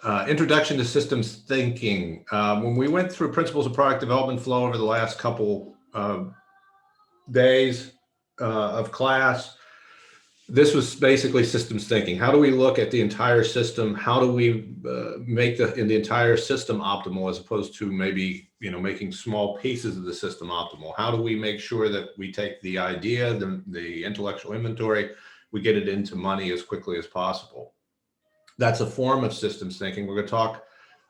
Introduction to Systems Thinking. When we went through Principles of Product Development Flow over the last couple days of class, this was basically systems thinking. How do we look at the entire system? How do we make the entire system optimal, as opposed to maybe making small pieces of the system optimal? How do we make sure that we take the idea, the intellectual inventory, we get it into money as quickly as possible? That's a form of systems thinking. We're going to talk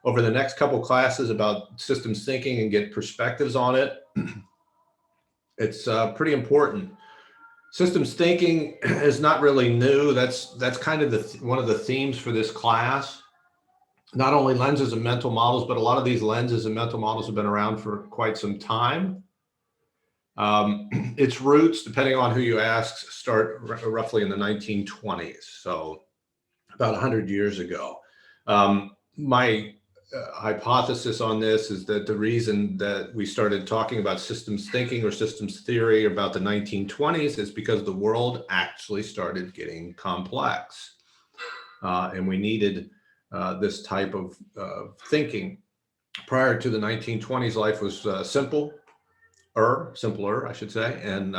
over the next couple classes about systems thinking and get perspectives on it. It's pretty important. Systems thinking is not really new. That's kind of one of the themes for this class. Not only lenses and mental models, but a lot of these lenses and mental models have been around for quite some time. Its roots, depending on who you ask, start roughly in the 1920s. So about 100 years ago. My hypothesis on this is that the reason that we started talking about systems thinking or systems theory about the 1920s is because the world actually started getting complex. And we needed this type of thinking. Prior to the 1920s, life was simpler, I should say, and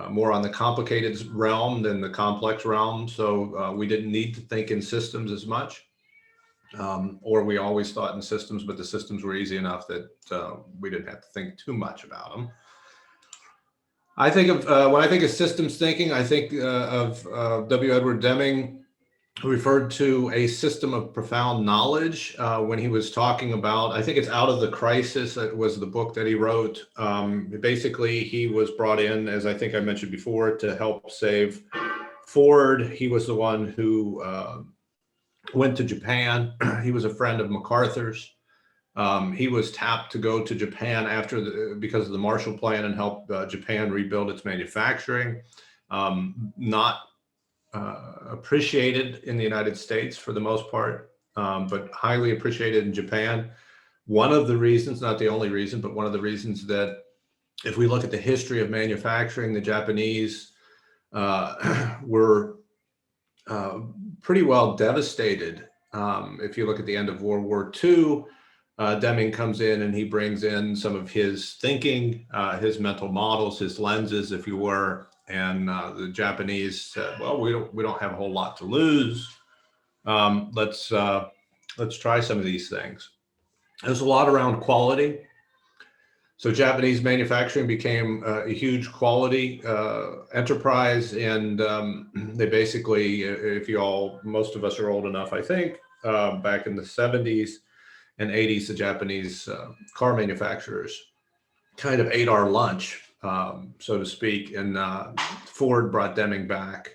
more on the complicated realm than the complex realm. So we didn't need to think in systems as much, or we always thought in systems, but the systems were easy enough that we didn't have to think too much about them. I think of, when I think of systems thinking, I think of W. Edward Deming, who referred to a system of profound knowledge when he was talking about, I think it's Out of the Crisis, it was the book that he wrote. Basically, he was brought in, as I think I mentioned before, to help save Ford. He was the one who went to Japan. He was a friend of MacArthur's. He was tapped to go to Japan because of the Marshall Plan and help Japan rebuild its manufacturing. Not appreciated in the United States for the most part, but highly appreciated in Japan. One of the reasons, not the only reason, but one of the reasons that if we look at the history of manufacturing, the Japanese were pretty well devastated. If you look at the end of World War II, Deming comes in and he brings in some of his thinking, his mental models, his lenses, if you were, and the Japanese said, well, we don't have a whole lot to lose. Let's try some of these things. There's a lot around quality. So Japanese manufacturing became a huge quality enterprise, and they basically, most of us are old enough, I think, back in the 70s and 80s, the Japanese car manufacturers kind of ate our lunch, so to speak, and Ford brought Deming back.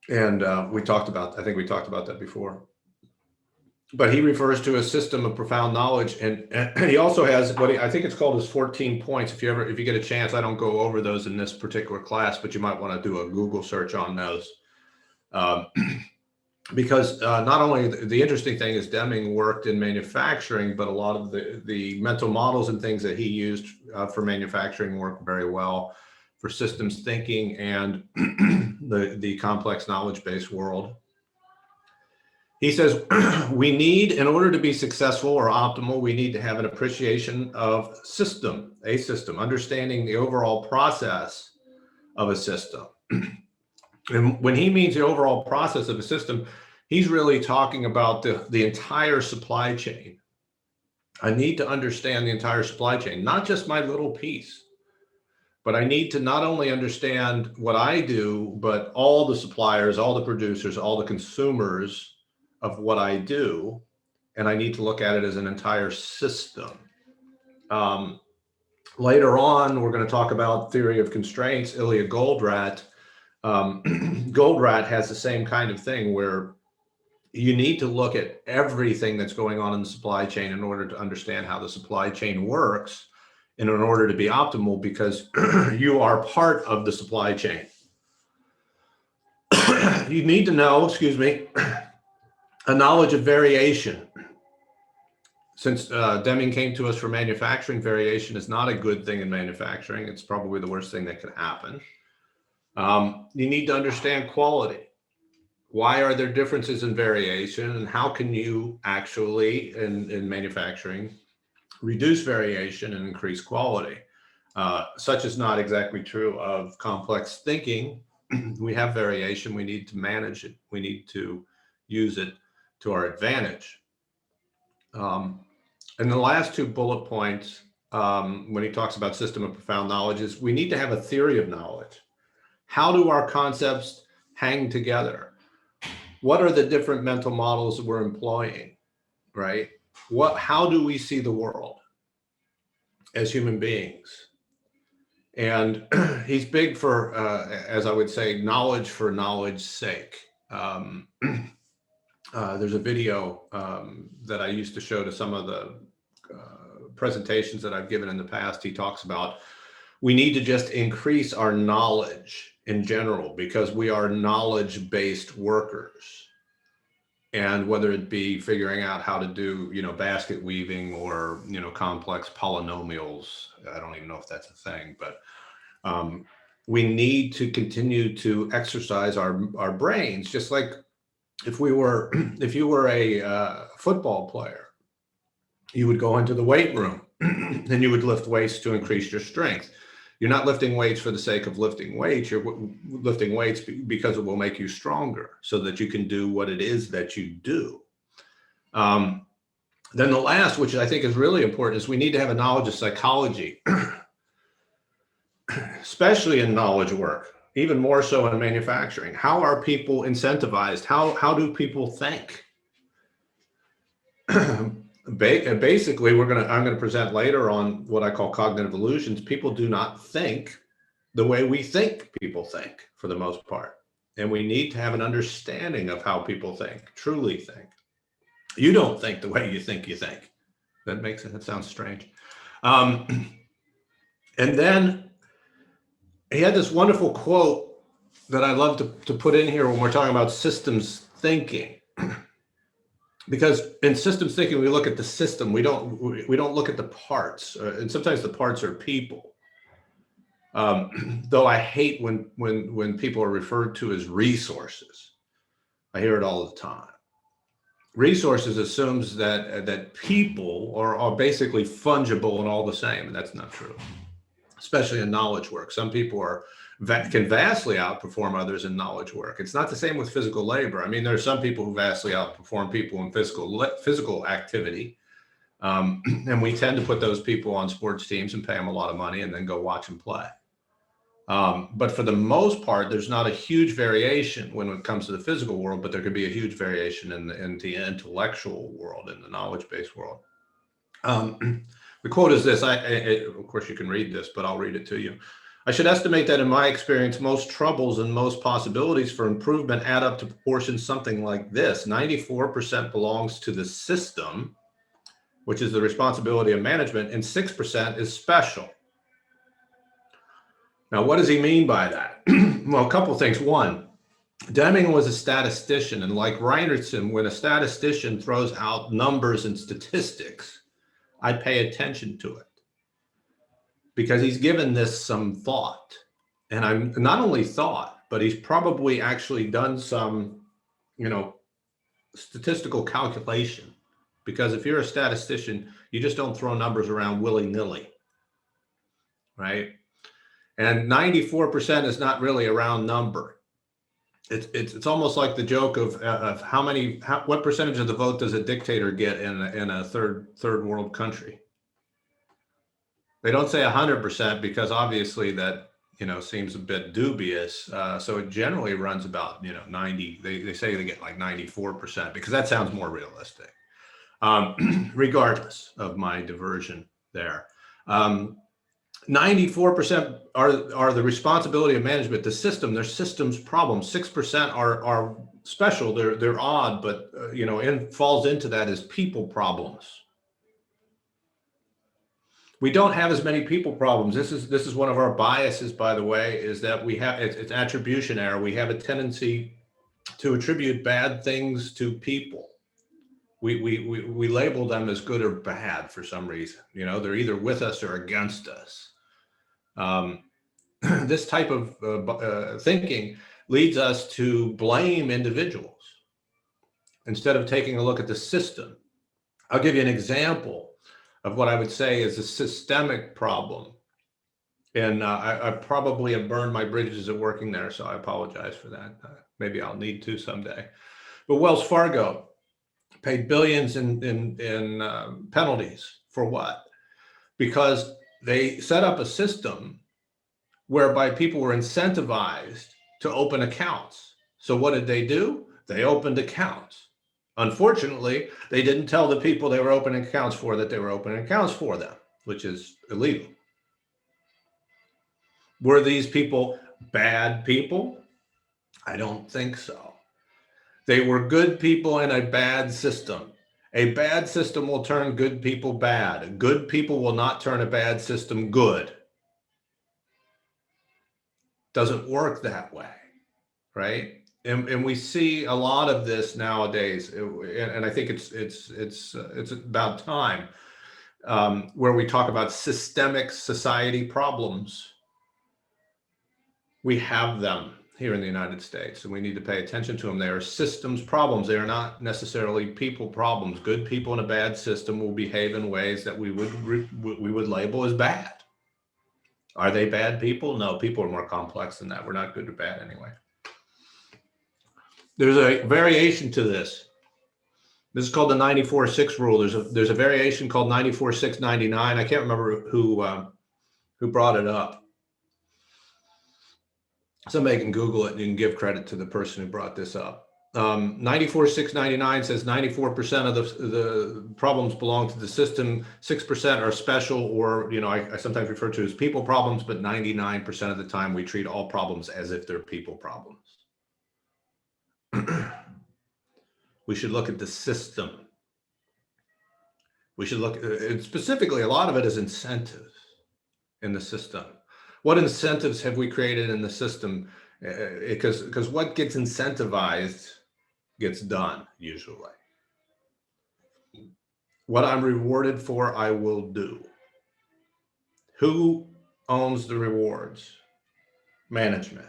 And I think we talked about that before. But he refers to a system of profound knowledge, and he also has I think it's called his 14 points. If you get a chance, I don't go over those in this particular class, but you might want to do a Google search on those. Because not only the interesting thing is Deming worked in manufacturing, but a lot of the mental models and things that he used for manufacturing work very well for systems thinking and the complex knowledge-based world. He says, in order to be successful or optimal, we need to have an appreciation of a system, understanding the overall process of a system. And when he means the overall process of a system, he's really talking about the entire supply chain. I need to understand the entire supply chain, not just my little piece, but I need to not only understand what I do, but all the suppliers, all the producers, all the consumers of what I do. And I need to look at it as an entire system. Later on, we're going to talk about theory of constraints. Ilya Goldratt. Goldratt has the same kind of thing where you need to look at everything that's going on in the supply chain in order to understand how the supply chain works and in order to be optimal, because you are part of the supply chain. You need to know, a knowledge of variation. Since Deming came to us for manufacturing, variation is not a good thing in manufacturing. It's probably the worst thing that could happen. You need to understand quality. Why are there differences in variation, and how can you actually, in manufacturing, reduce variation and increase quality? Such is not exactly true of complex thinking. We have variation. We need to manage it. We need to use it to our advantage. And the last two bullet points, when he talks about system of profound knowledge, is we need to have a theory of knowledge. How do our concepts hang together? What are the different mental models that we're employing, right? How do we see the world as human beings? And he's big for, as I would say, knowledge for knowledge's sake. There's a video that I used to show to some of the presentations that I've given in the past. He talks about we need to just increase our knowledge in general because we are knowledge-based workers. And whether it be figuring out how to do, basket weaving or, complex polynomials, I don't even know if that's a thing, but we need to continue to exercise our brains, just like if you were a football player, you would go into the weight room and you would lift weights to increase your strength. You're not lifting weights for the sake of lifting weights. You're lifting weights because it will make you stronger so that you can do what it is that you do. Then the last, which I think is really important, is we need to have a knowledge of psychology, especially in knowledge work, even more so in manufacturing. How are people incentivized? How do people think? Basically, I'm going to present later on what I call cognitive illusions. People do not think the way we think people think, for the most part. And we need to have an understanding of how people think, truly think. You don't think the way you think you think. That sounds strange. And then he had this wonderful quote that I love to put in here when we're talking about systems thinking. Because in systems thinking, we look at the system. We don't look at the parts, and sometimes the parts are people. Though I hate when people are referred to as resources. I hear it all the time. Resources assumes that people are basically fungible and all the same, and that's not true. Especially in knowledge work, some people can vastly outperform others in knowledge work. It's not the same with physical labor. I mean, there are some people who vastly outperform people in physical activity. And we tend to put those people on sports teams and pay them a lot of money and then go watch them play. But for the most part, there's not a huge variation when it comes to the physical world, but there could be a huge variation in the intellectual world, in the knowledge-based world. The quote is this, of course you can read this, but I'll read it to you. I should estimate that in my experience, most troubles and most possibilities for improvement add up to proportions something like this. 94% belongs to the system, which is the responsibility of management, and 6% is special. Now, what does he mean by that? Well, a couple things. One, Deming was a statistician, and like Reinertson, when a statistician throws out numbers and statistics, I pay attention to it because he's given this some thought. And I'm not only thought, but he's probably actually done some, statistical calculation. Because if you're a statistician, you just don't throw numbers around willy-nilly, right? And 94% is not really a round number. It's almost like the joke of what percentage of the vote does a dictator get in a third world country? They don't say 100% because obviously that seems a bit dubious. So it generally runs about 90. They say they get like 94% because that sounds more realistic. Regardless of my diversion there. 94% are the responsibility of management. The system, their systems problems. 6% are special. They're odd, but falls into that as people problems. We don't have as many people problems. This is one of our biases, by the way, is that we have it's attribution error. We have a tendency to attribute bad things to people. We label them as good or bad for some reason. They're either with us or against us. This type of thinking leads us to blame individuals. instead of taking a look at the system. I'll give you an example of what I would say is a systemic problem. And I probably have burned my bridges at working there, so I apologize for that. Maybe I'll need to someday. But Wells Fargo paid billions in penalties for what? Because they set up a system whereby people were incentivized to open accounts. So what did they do? They opened accounts. Unfortunately, they didn't tell the people they were opening accounts for that they were opening accounts for them, which is illegal. Were these people bad people? I don't think so. They were good people in a bad system. A bad system will turn good people bad. Good people will not turn a bad system good. Doesn't work that way, right? And we see a lot of this nowadays, and I think it's about time where we talk about systemic society problems. We have them here in the United States, and we need to pay attention to them. They are systems problems. They are not necessarily people problems. Good people in a bad system will behave in ways that we would label as bad. Are they bad people? No, people are more complex than that. We're not good or bad anyway. There's a variation to this. This is called the 94-6 rule. There's a variation called 94-6-99. I can't remember who brought it up. Somebody can Google it and you can give credit to the person who brought this up. 94-6-99 says 94% of the problems belong to the system, 6% are special, or I sometimes refer to as people problems, but 99% of the time we treat all problems as if they're people problems. We should look at the system. We should look at, specifically, a lot of it is incentives in the system. What incentives have we created in the system? Because what gets incentivized gets done usually. What I'm rewarded for, I will do. Who owns the rewards? Management.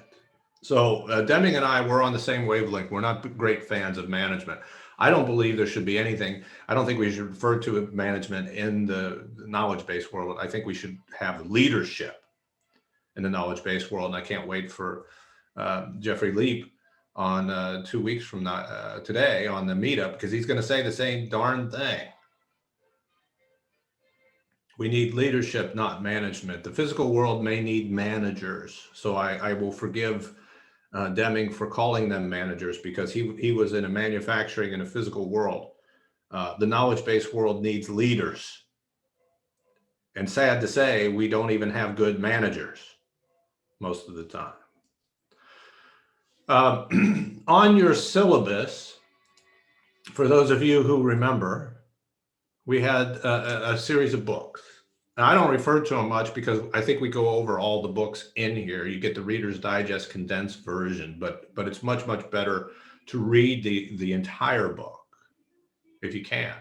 So Deming and I were on the same wavelength. We're not great fans of management. I don't believe there should be anything. I don't think we should refer to management in the knowledge-based world. I think we should have leadership in the knowledge-based world. And I can't wait for Jeffrey Leap on 2 weeks from today on the meetup, because he's going to say the same darn thing. We need leadership, not management. The physical world may need managers. So I will forgive Deming for calling them managers, because he was in a manufacturing in a physical world. The knowledge-based world needs leaders. And sad to say, we don't even have good managers most of the time. On your syllabus, for those of you who remember, we had a series of books. Now, I don't refer to them much because I think we go over all the books in here. You get the Reader's Digest condensed version, but it's much, much better to read the entire book if you can.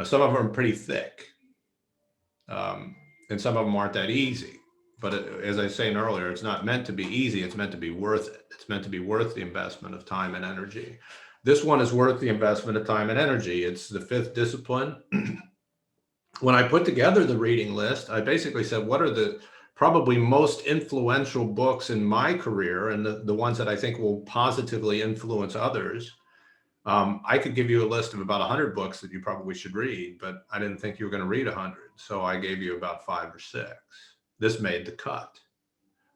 Some of them are pretty thick, and some of them aren't that easy. But as I was saying earlier, it's not meant to be easy. It's meant to be worth it. It's meant to be worth the investment of time and energy. This one is worth the investment of time and energy. It's the fifth discipline. When I put together the reading list, I basically said, what are the probably most influential books in my career, and the ones that I think will positively influence others? I could give you a list of about 100 books that you probably should read, but I didn't think you were going to read 100. So I gave you about 5 or 6. This made the cut.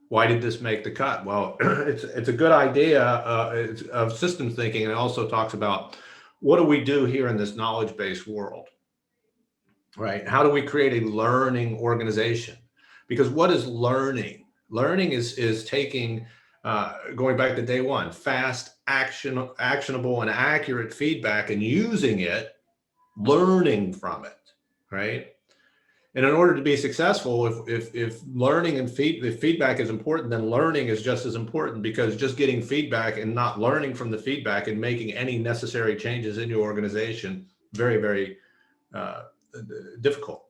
Why did this make the cut? Well, it's a good idea of systems thinking. And it also talks about, what do we do here in this knowledge-based world, right? How do we create a learning organization? Because what is learning? Learning is taking, going back to day one, fast, actionable, and accurate feedback and using it, learning from it, right? And in order to be successful, if learning and if feedback is important, then learning is just as important, because just getting feedback and not learning from the feedback and making any necessary changes in your organization, very, very difficult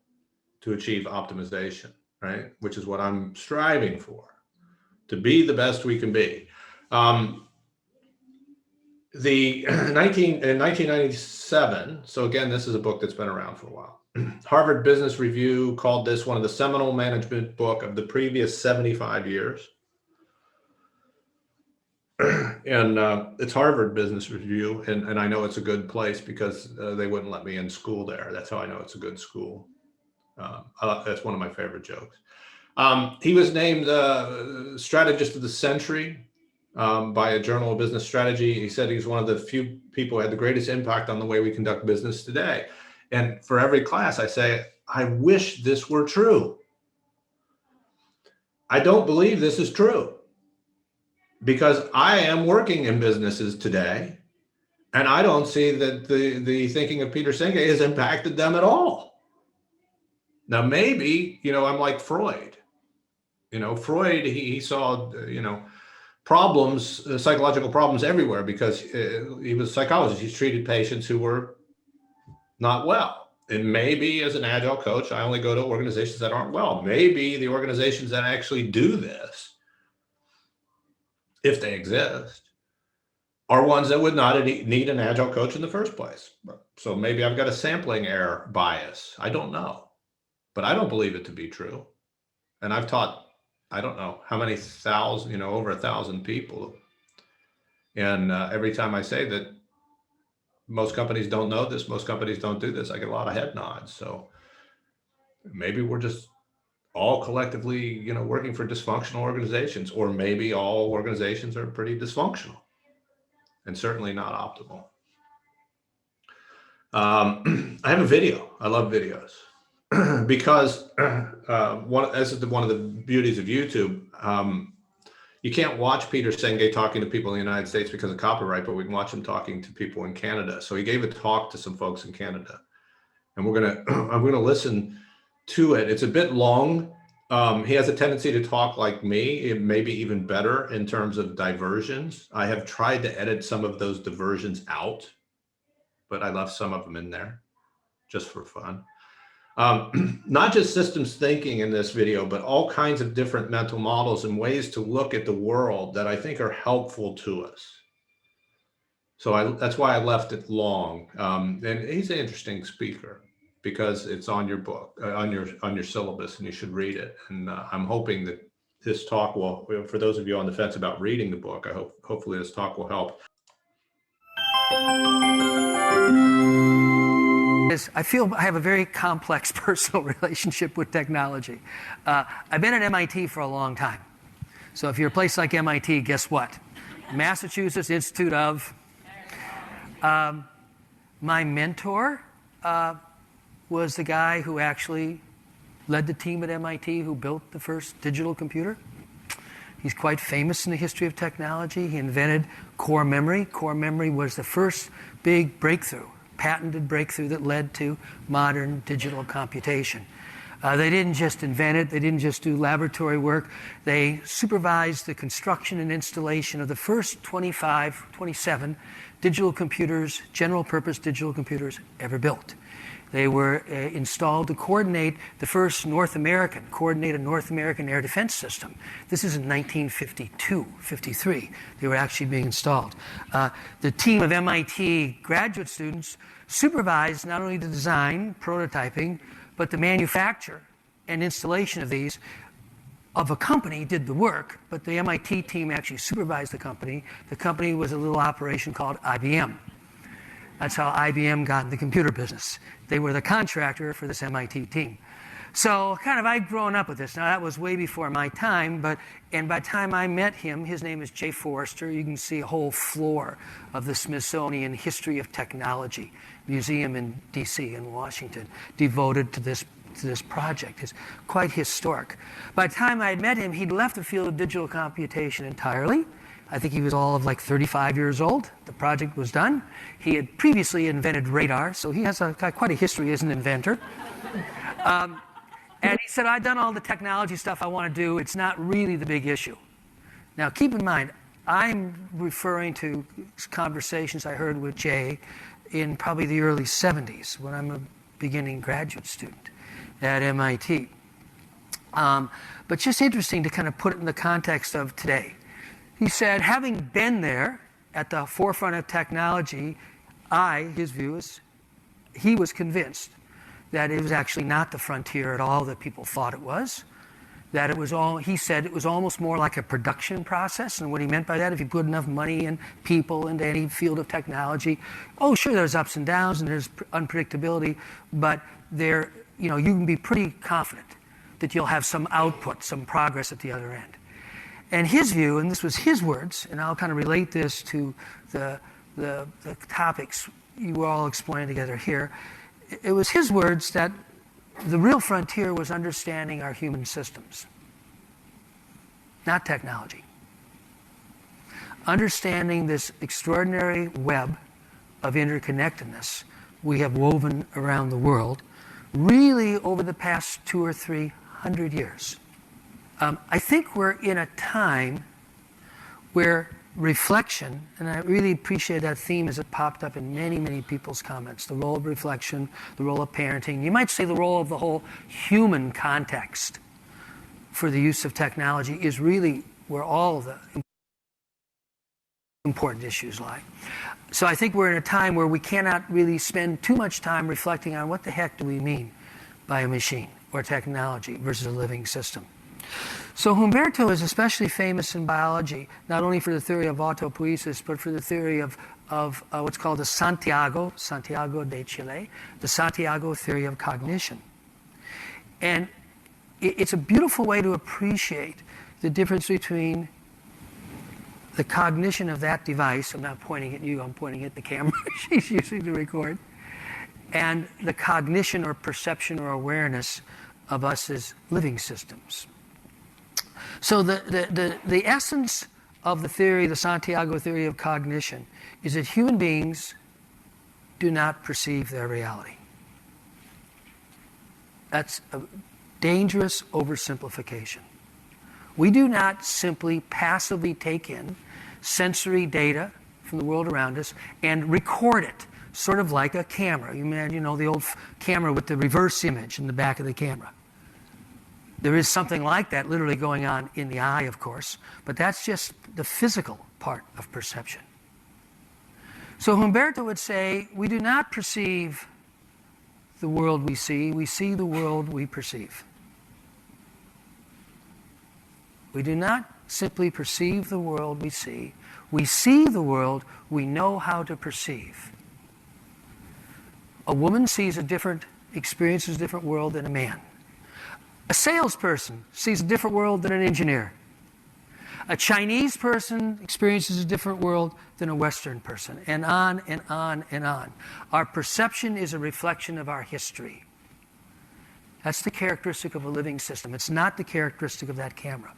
to achieve optimization, right? Which is what I'm striving for, to be the best we can be. The 1997, so again, this is a book that's been around for a while. Harvard Business Review called this one of the seminal management book of the previous 75 years. And it's Harvard Business Review, and I know it's a good place because they wouldn't let me in school there. That's how I know it's a good school. That's one of my favorite jokes. He was named Strategist of the Century by a Journal of Business Strategy. He said he's one of the few people who had the greatest impact on the way we conduct business today. And for every class, I say, I wish this were true. I don't believe this is true because I am working in businesses today, and I don't see that the thinking of Peter Senge has impacted them at all. Now, maybe, I'm like Freud. Freud, he saw, problems, psychological problems everywhere because he was a psychologist. He's treated patients who were not well. And maybe as an agile coach, I only go to organizations that aren't well. Maybe the organizations that actually do this, if they exist, are ones that would not need an agile coach in the first place. So maybe I've got a sampling error bias. I don't know, but I don't believe it to be true. And I've taught, I don't know how many thousand, over 1,000 people. And every time I say that most companies don't know this, most companies don't do this, I get a lot of head nods. So maybe we're just all collectively, working for dysfunctional organizations, or maybe all organizations are pretty dysfunctional and certainly not optimal. I have a video. I love videos because this is one of the beauties of YouTube. You can't watch Peter Senge talking to people in the United States because of copyright, but we can watch him talking to people in Canada. So he gave a talk to some folks in Canada, and I'm gonna listen to it. It's a bit long. He has a tendency to talk like me, it may be even better in terms of diversions. I have tried to edit some of those diversions out, but I left some of them in there just for fun. Not just systems thinking in this video, but all kinds of different mental models and ways to look at the world that I think are helpful to us. So that's why I left it long. And he's an interesting speaker because it's on your book, on your syllabus, and you should read it. And I'm hoping that this talk will, for those of you on the fence about reading the book, hopefully this talk will help. I feel I have a very complex personal relationship with technology. I've been at MIT for a long time. So if you're a place like MIT, guess what? Massachusetts Institute of... my mentor was the guy who actually led the team at MIT who built the first digital computer. He's quite famous in the history of technology. He invented core memory. Core memory was the first big breakthrough, patented breakthrough that led to modern digital computation. They didn't just invent it. They didn't just do laboratory work. They supervised the construction and installation of the first 27 digital computers, general purpose digital computers ever built. They were installed to coordinate the first coordinated North American air defense system. This is in 1952, 53. They were actually being installed. The team of MIT graduate students supervised not only the design, prototyping, but the manufacture and installation of these. Of a company did the work, but the MIT team actually supervised the company. The company was a little operation called IBM. That's how IBM got in the computer business. They were the contractor for this MIT team. So I'd grown up with this. Now that was way before my time, and by the time I met him, his name is Jay Forrester. You can see a whole floor of the Smithsonian History of Technology Museum in DC in Washington, devoted to this project. It's quite historic. By the time I had met him, he'd left the field of digital computation entirely. I think he was all of 35 years old. The project was done. He had previously invented radar, so he has quite a history as an inventor. And he said, I've done all the technology stuff I want to do. It's not really the big issue. Now, keep in mind, I'm referring to conversations I heard with Jay in probably the early 70s when I'm a beginning graduate student at MIT. But just interesting to put it in the context of today. He said, having been there at the forefront of technology, his view is, he was convinced that it was actually not the frontier at all that people thought it was. That it was all, he said it was almost more like a production process. And what he meant by that, if you put enough money and people into any field of technology, oh, sure, there's ups and downs and there's unpredictability, but there, you can be pretty confident that you'll have some output, some progress at the other end. And his view, and this was his words, and I'll kind of relate this to the topics you were all exploring together here. It was his words that the real frontier was understanding our human systems, not technology. Understanding this extraordinary web of interconnectedness we have woven around the world, really over the past 200 or 300 years. I think we're in a time where reflection, and I really appreciate that theme as it popped up in many, many people's comments, the role of reflection, the role of parenting, you might say the role of the whole human context for the use of technology is really where all of the important issues lie. So I think we're in a time where we cannot really spend too much time reflecting on what the heck do we mean by a machine or technology versus a living system. So Humberto is especially famous in biology, not only for the theory of autopoiesis, but for the theory of what's called the Santiago de Chile, the Santiago theory of cognition. And it's a beautiful way to appreciate the difference between the cognition of that device, I'm not pointing at you, I'm pointing at the camera she's using to record, and the cognition or perception or awareness of us as living systems. So the essence of the theory, the Santiago theory of cognition, is that human beings do not perceive their reality. That's a dangerous oversimplification. We do not simply passively take in sensory data from the world around us and record it, sort of like a camera. You imagine, the old camera with the reverse image in the back of the camera. There is something like that literally going on in the eye, of course, but that's just the physical part of perception. So Humberto would say, we do not perceive the world we see the world we perceive. We do not simply perceive the world we see the world we know how to perceive. A woman experiences a different world than a man. A salesperson sees a different world than an engineer. A Chinese person experiences a different world than a Western person, and on and on and on. Our perception is a reflection of our history. That's the characteristic of a living system. It's not the characteristic of that camera.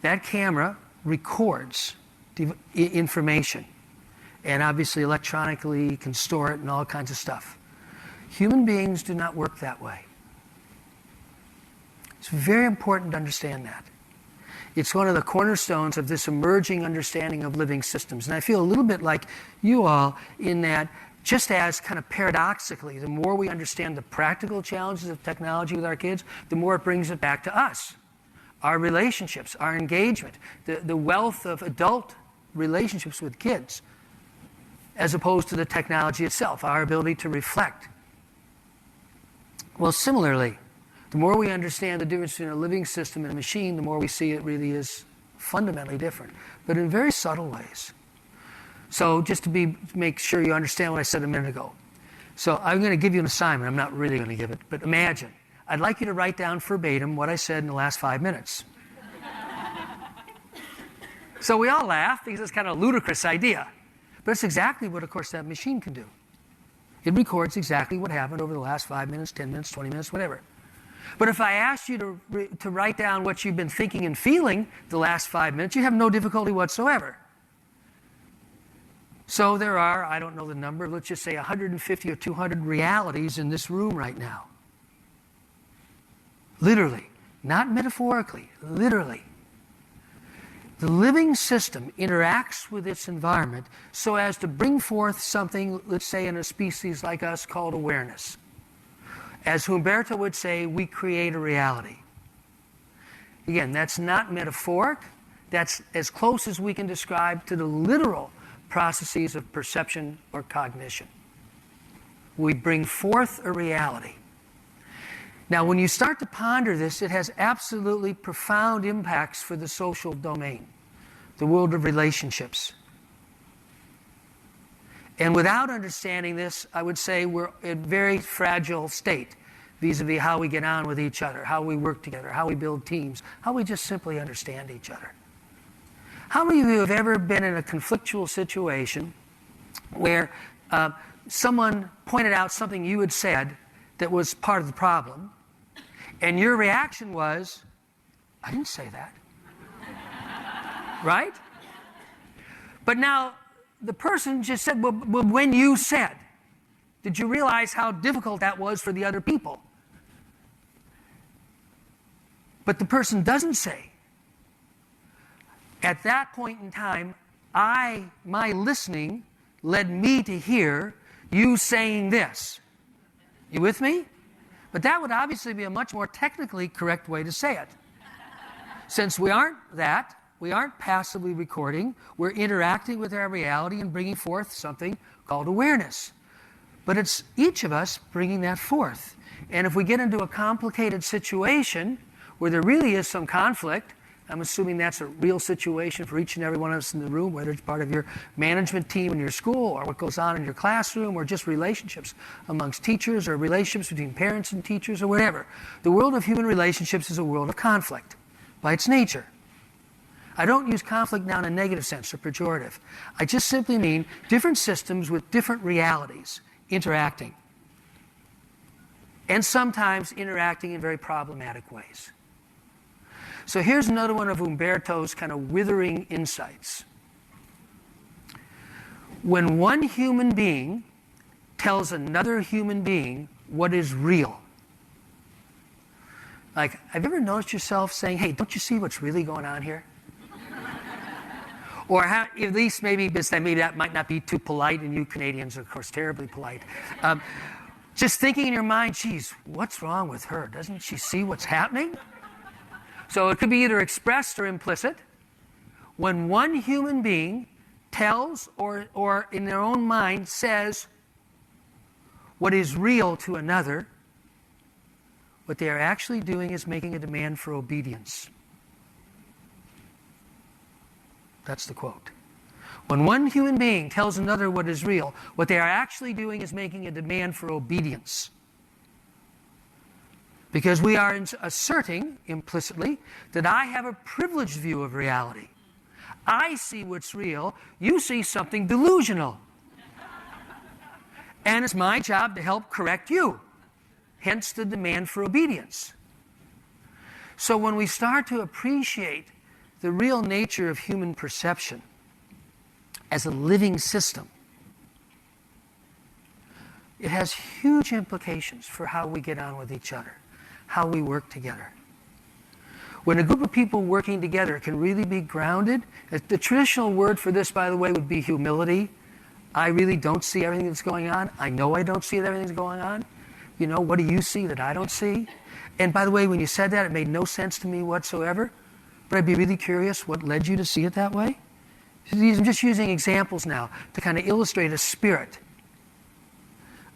That camera records information, and obviously electronically can store it and all kinds of stuff. Human beings do not work that way. It's very important to understand that. It's one of the cornerstones of this emerging understanding of living systems. And I feel a little bit like you all in that, just as kind of paradoxically, the more we understand the practical challenges of technology with our kids, the more it brings it back to us. Our relationships, our engagement, the wealth of adult relationships with kids, as opposed to the technology itself, our ability to reflect. Well, similarly, the more we understand the difference between a living system and a machine, the more we see it really is fundamentally different, but in very subtle ways. So just to make sure you understand what I said a minute ago. So I'm going to give you an assignment. I'm not really going to give it, but imagine. I'd like you to write down verbatim what I said in the last 5 minutes. So we all laugh because it's kind of a ludicrous idea. But it's exactly what, of course, that machine can do. It records exactly what happened over the last 5 minutes, 10 minutes, 20 minutes, whatever. But if I asked you to write down what you've been thinking and feeling the last 5 minutes, you have no difficulty whatsoever. So there are, I don't know the number, let's just say 150 or 200 realities in this room right now. Literally, not metaphorically, literally. The living system interacts with its environment so as to bring forth something, let's say in a species like us, called awareness. As Humberto would say, we create a reality. Again, that's not metaphoric, that's as close as we can describe to the literal processes of perception or cognition. We bring forth a reality. Now, when you start to ponder this, it has absolutely profound impacts for the social domain, the world of relationships. And without understanding this, I would say we're in a very fragile state vis-a-vis how we get on with each other, how we work together, how we build teams, how we just simply understand each other. How many of you have ever been in a conflictual situation where someone pointed out something you had said that was part of the problem, and your reaction was, I didn't say that. Right? But now, the person just said, well, when you said, did you realize how difficult that was for the other people? But the person doesn't say. At that point in time, my listening led me to hear you saying this. You with me? But that would obviously be a much more technically correct way to say it. Since we aren't passively recording, we're interacting with our reality and bringing forth something called awareness. But it's each of us bringing that forth. And if we get into a complicated situation where there really is some conflict, I'm assuming that's a real situation for each and every one of us in the room, whether it's part of your management team in your school or what goes on in your classroom or just relationships amongst teachers or relationships between parents and teachers or whatever. The world of human relationships is a world of conflict by its nature. I don't use conflict now in a negative sense or pejorative. I just simply mean different systems with different realities interacting. And sometimes interacting in very problematic ways. So here's another one of Umberto's kind of withering insights. When one human being tells another human being what is real, like, have you ever noticed yourself saying, hey, don't you see what's really going on here? Or at least maybe that might not be too polite, and you Canadians are, of course, terribly polite. Just thinking in your mind, geez, what's wrong with her? Doesn't she see what's happening? So it could be either expressed or implicit. When one human being tells or in their own mind says what is real to another, what they are actually doing is making a demand for obedience. That's the quote. When one human being tells another what is real, what they are actually doing is making a demand for obedience. Because we are asserting implicitly that I have a privileged view of reality. I see what's real, you see something delusional. And it's my job to help correct you. Hence the demand for obedience. So when we start to appreciate the real nature of human perception as a living system, it has huge implications for how we get on with each other, how we work together. When a group of people working together can really be grounded, the traditional word for this, by the way, would be humility. I really don't see everything that's going on. I know I don't see everything that's going on. You know, what do you see that I don't see? And by the way, when you said that, it made no sense to me whatsoever. But I'd be really curious what led you to see it that way. I'm just using examples now to kind of illustrate a spirit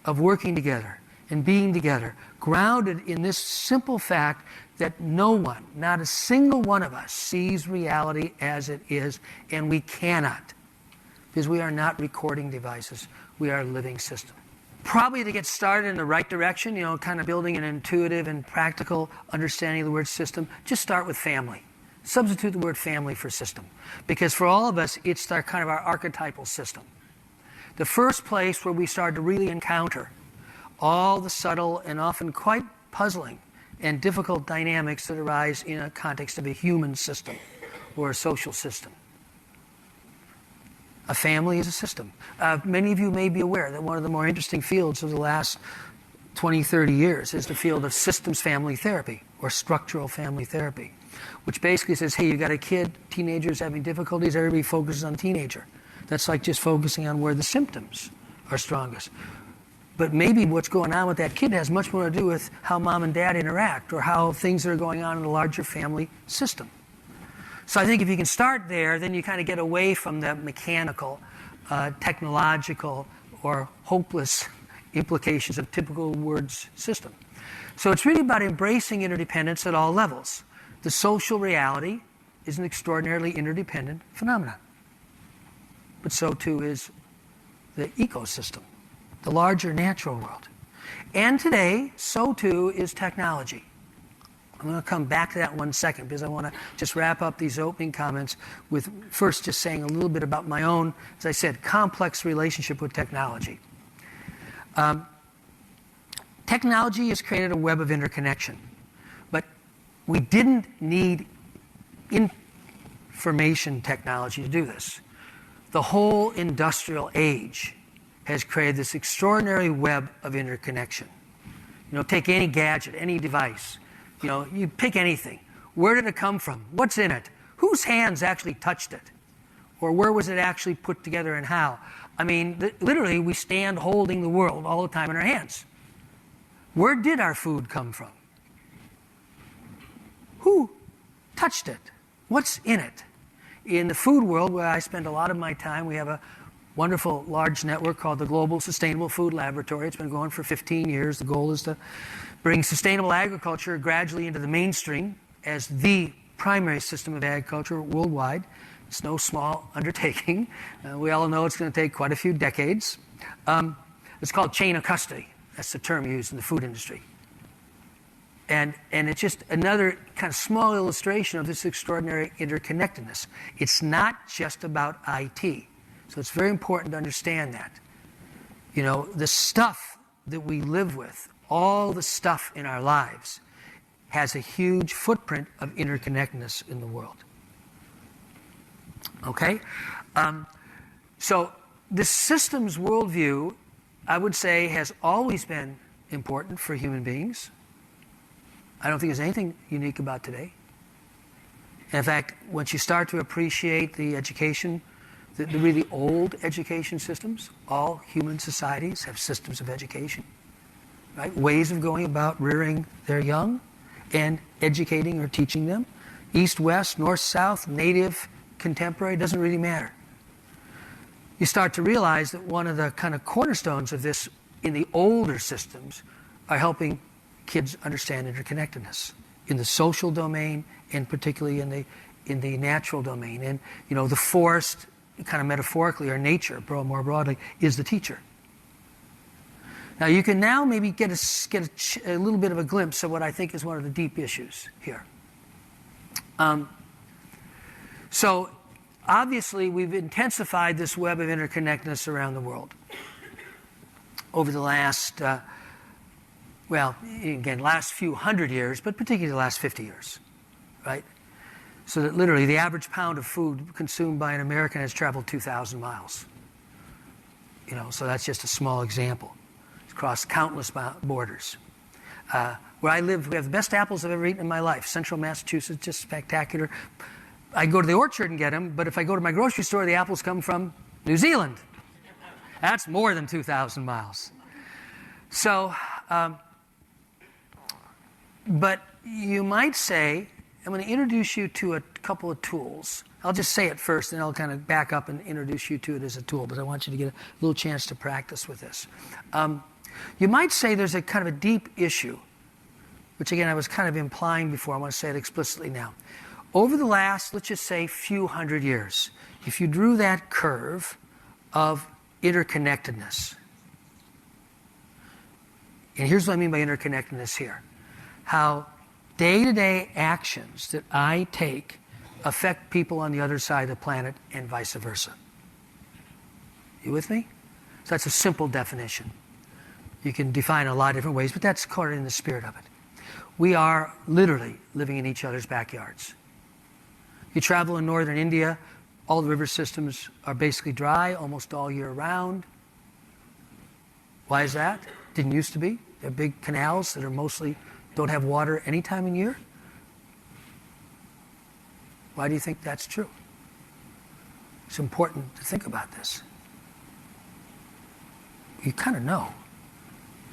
of working together and being together, grounded in this simple fact that no one, not a single one of us, sees reality as it is, and we cannot, because we are not recording devices. We are a living system. Probably to get started in the right direction, kind of building an intuitive and practical understanding of the word system, just start with family. Substitute the word family for system. Because for all of us, it's our archetypal system. The first place where we start to really encounter all the subtle and often quite puzzling and difficult dynamics that arise in a context of a human system or a social system. A family is a system. Many of you may be aware that one of the more interesting fields of the last 20, 30 years is the field of systems family therapy or structural family therapy, which basically says, hey, you got a kid, teenager's having difficulties, everybody focuses on teenager. That's like just focusing on where the symptoms are strongest. But maybe what's going on with that kid has much more to do with how mom and dad interact or how things are going on in the larger family system. So I think if you can start there, then you kind of get away from the mechanical, technological, or hopeless implications of typical words system. So it's really about embracing interdependence at all levels. The social reality is an extraordinarily interdependent phenomenon. But so too is the ecosystem, the larger natural world. And today, so too is technology. I'm going to come back to that one second because I want to just wrap up these opening comments with first just saying a little bit about my own, as I said, complex relationship with technology. Technology has created a web of interconnection, but we didn't need information technology to do this. The whole industrial age has created this extraordinary web of interconnection. You know, take any gadget, any device. You know, you pick anything. Where did it come from? What's in it? Whose hands actually touched it? Or where was it actually put together and how? I mean, literally, we stand holding the world all the time in our hands. Where did our food come from? Who touched it? What's in it? In the food world, where I spend a lot of my time, we have a wonderful large network called the Global Sustainable Food Laboratory. It's been going for 15 years. The goal is to bring sustainable agriculture gradually into the mainstream as the primary system of agriculture worldwide. It's no small undertaking. We all know it's going to take quite a few decades. It's called chain of custody. That's the term used in the food industry. And it's just another kind of small illustration of this extraordinary interconnectedness. It's not just about IT. So it's very important to understand that. You know, the stuff that we live with, all the stuff in our lives, has a huge footprint of interconnectedness in the world. Okay? So the systems worldview, I would say, has always been important for human beings. I don't think there's anything unique about today. And in fact, once you start to appreciate the education, the really old education systems, all human societies have systems of education, right? Ways of going about rearing their young and educating or teaching them. East, west, north, south, native, contemporary, doesn't really matter. You start to realize that one of the kind of cornerstones of this in the older systems are helping kids understand interconnectedness in the social domain and particularly in the natural domain. And you know, the forest, kind of metaphorically, or nature, more broadly, is the teacher. Now you can now maybe get a little bit of a glimpse of what I think is one of the deep issues here. So obviously we've intensified this web of interconnectedness around the world over the last, last few hundred years, but particularly the last 50 years, right? So that literally the average pound of food consumed by an American has traveled 2,000 miles. You know, so that's just a small example. It's crossed countless borders. Where I live, we have the best apples I've ever eaten in my life. Central Massachusetts, just spectacular. I go to the orchard and get them, but if I go to my grocery store, the apples come from New Zealand. That's more than 2,000 miles. So, but you might say, I'm going to introduce you to a couple of tools. I'll just say it first, and I'll kind of back up and introduce you to it as a tool, but I want you to get a little chance to practice with this. You might say there's a kind of a deep issue, which again I was kind of implying before. I want to say it explicitly now. Over the last, let's just say, few hundred years, if you drew that curve of interconnectedness, and here's what I mean by interconnectedness here, how day-to-day actions that I take affect people on the other side of the planet and vice versa. You with me? So that's a simple definition. You can define it a lot of different ways, but that's caught in the spirit of it. We are literally living in each other's backyards. You travel in northern India, all the river systems are basically dry almost all year round. Why is that? Didn't used to be. They're big canals that are mostly don't have water any time of year. Why do you think that's true? It's important to think about this. You kind of know.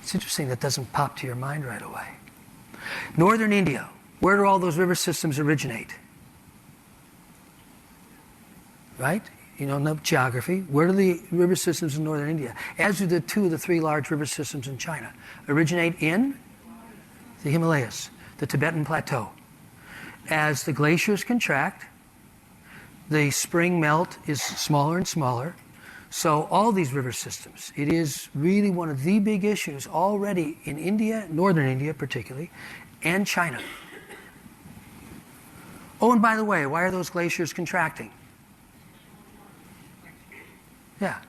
It's interesting that doesn't pop to your mind right away. Northern India, where do all those river systems originate? right? You know geography. Where do the river systems in northern India, as do the two of the three large river systems in China, originate in the Himalayas, the Tibetan Plateau. As the glaciers contract, the spring melt is smaller and smaller. So all these river systems, it is really one of the big issues already in India, northern India particularly, and China. Oh, and by the way, why are those glaciers contracting? Yeah,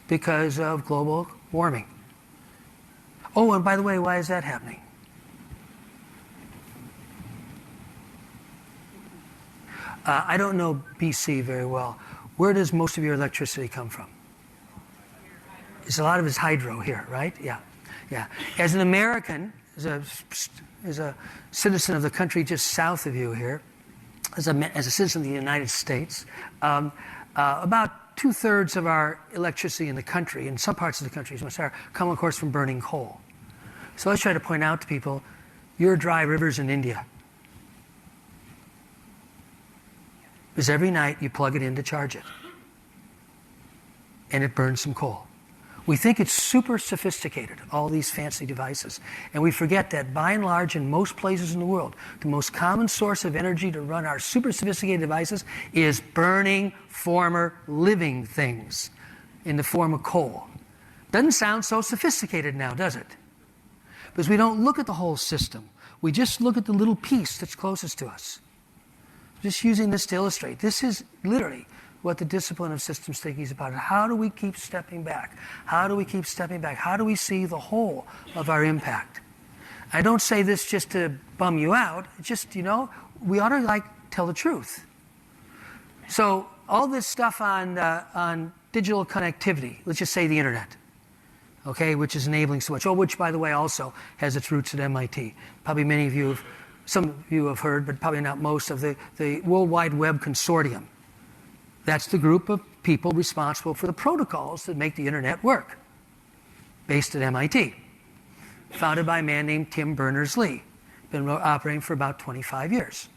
because of global warming. Oh, and by the way, why is that happening? I don't know BC very well. Where does most of your electricity come from? It's a lot of it's hydro here, right? Yeah, yeah. As an American, as a citizen of the country just south of you here, as a citizen of the United States, about 2/3 of our electricity in the country, in some parts of the country, come, of course, from burning coal. So I try to point out to people, your dry rivers in India. Because every night you plug it in to charge it. And it burns some coal. We think it's super sophisticated, all these fancy devices. And we forget that by and large in most places in the world, the most common source of energy to run our super sophisticated devices is burning former living things in the form of coal. Doesn't sound so sophisticated now, does it? Because we don't look at the whole system. We just look at the little piece that's closest to us. Just using this to illustrate, this is literally what the discipline of systems thinking is about. How do we keep stepping back? How do we keep stepping back? How do we see the whole of our impact? I don't say this just to bum you out. It's just, we ought to tell the truth. So all this stuff on digital connectivity, let's just say the internet, okay, which is enabling so much. Oh, which, by the way, also has its roots at MIT. Probably many of you some of you have heard, but probably not most, of the World Wide Web Consortium. That's the group of people responsible for the protocols that make the internet work, based at MIT. Founded by a man named Tim Berners-Lee. Been operating for about 25 years.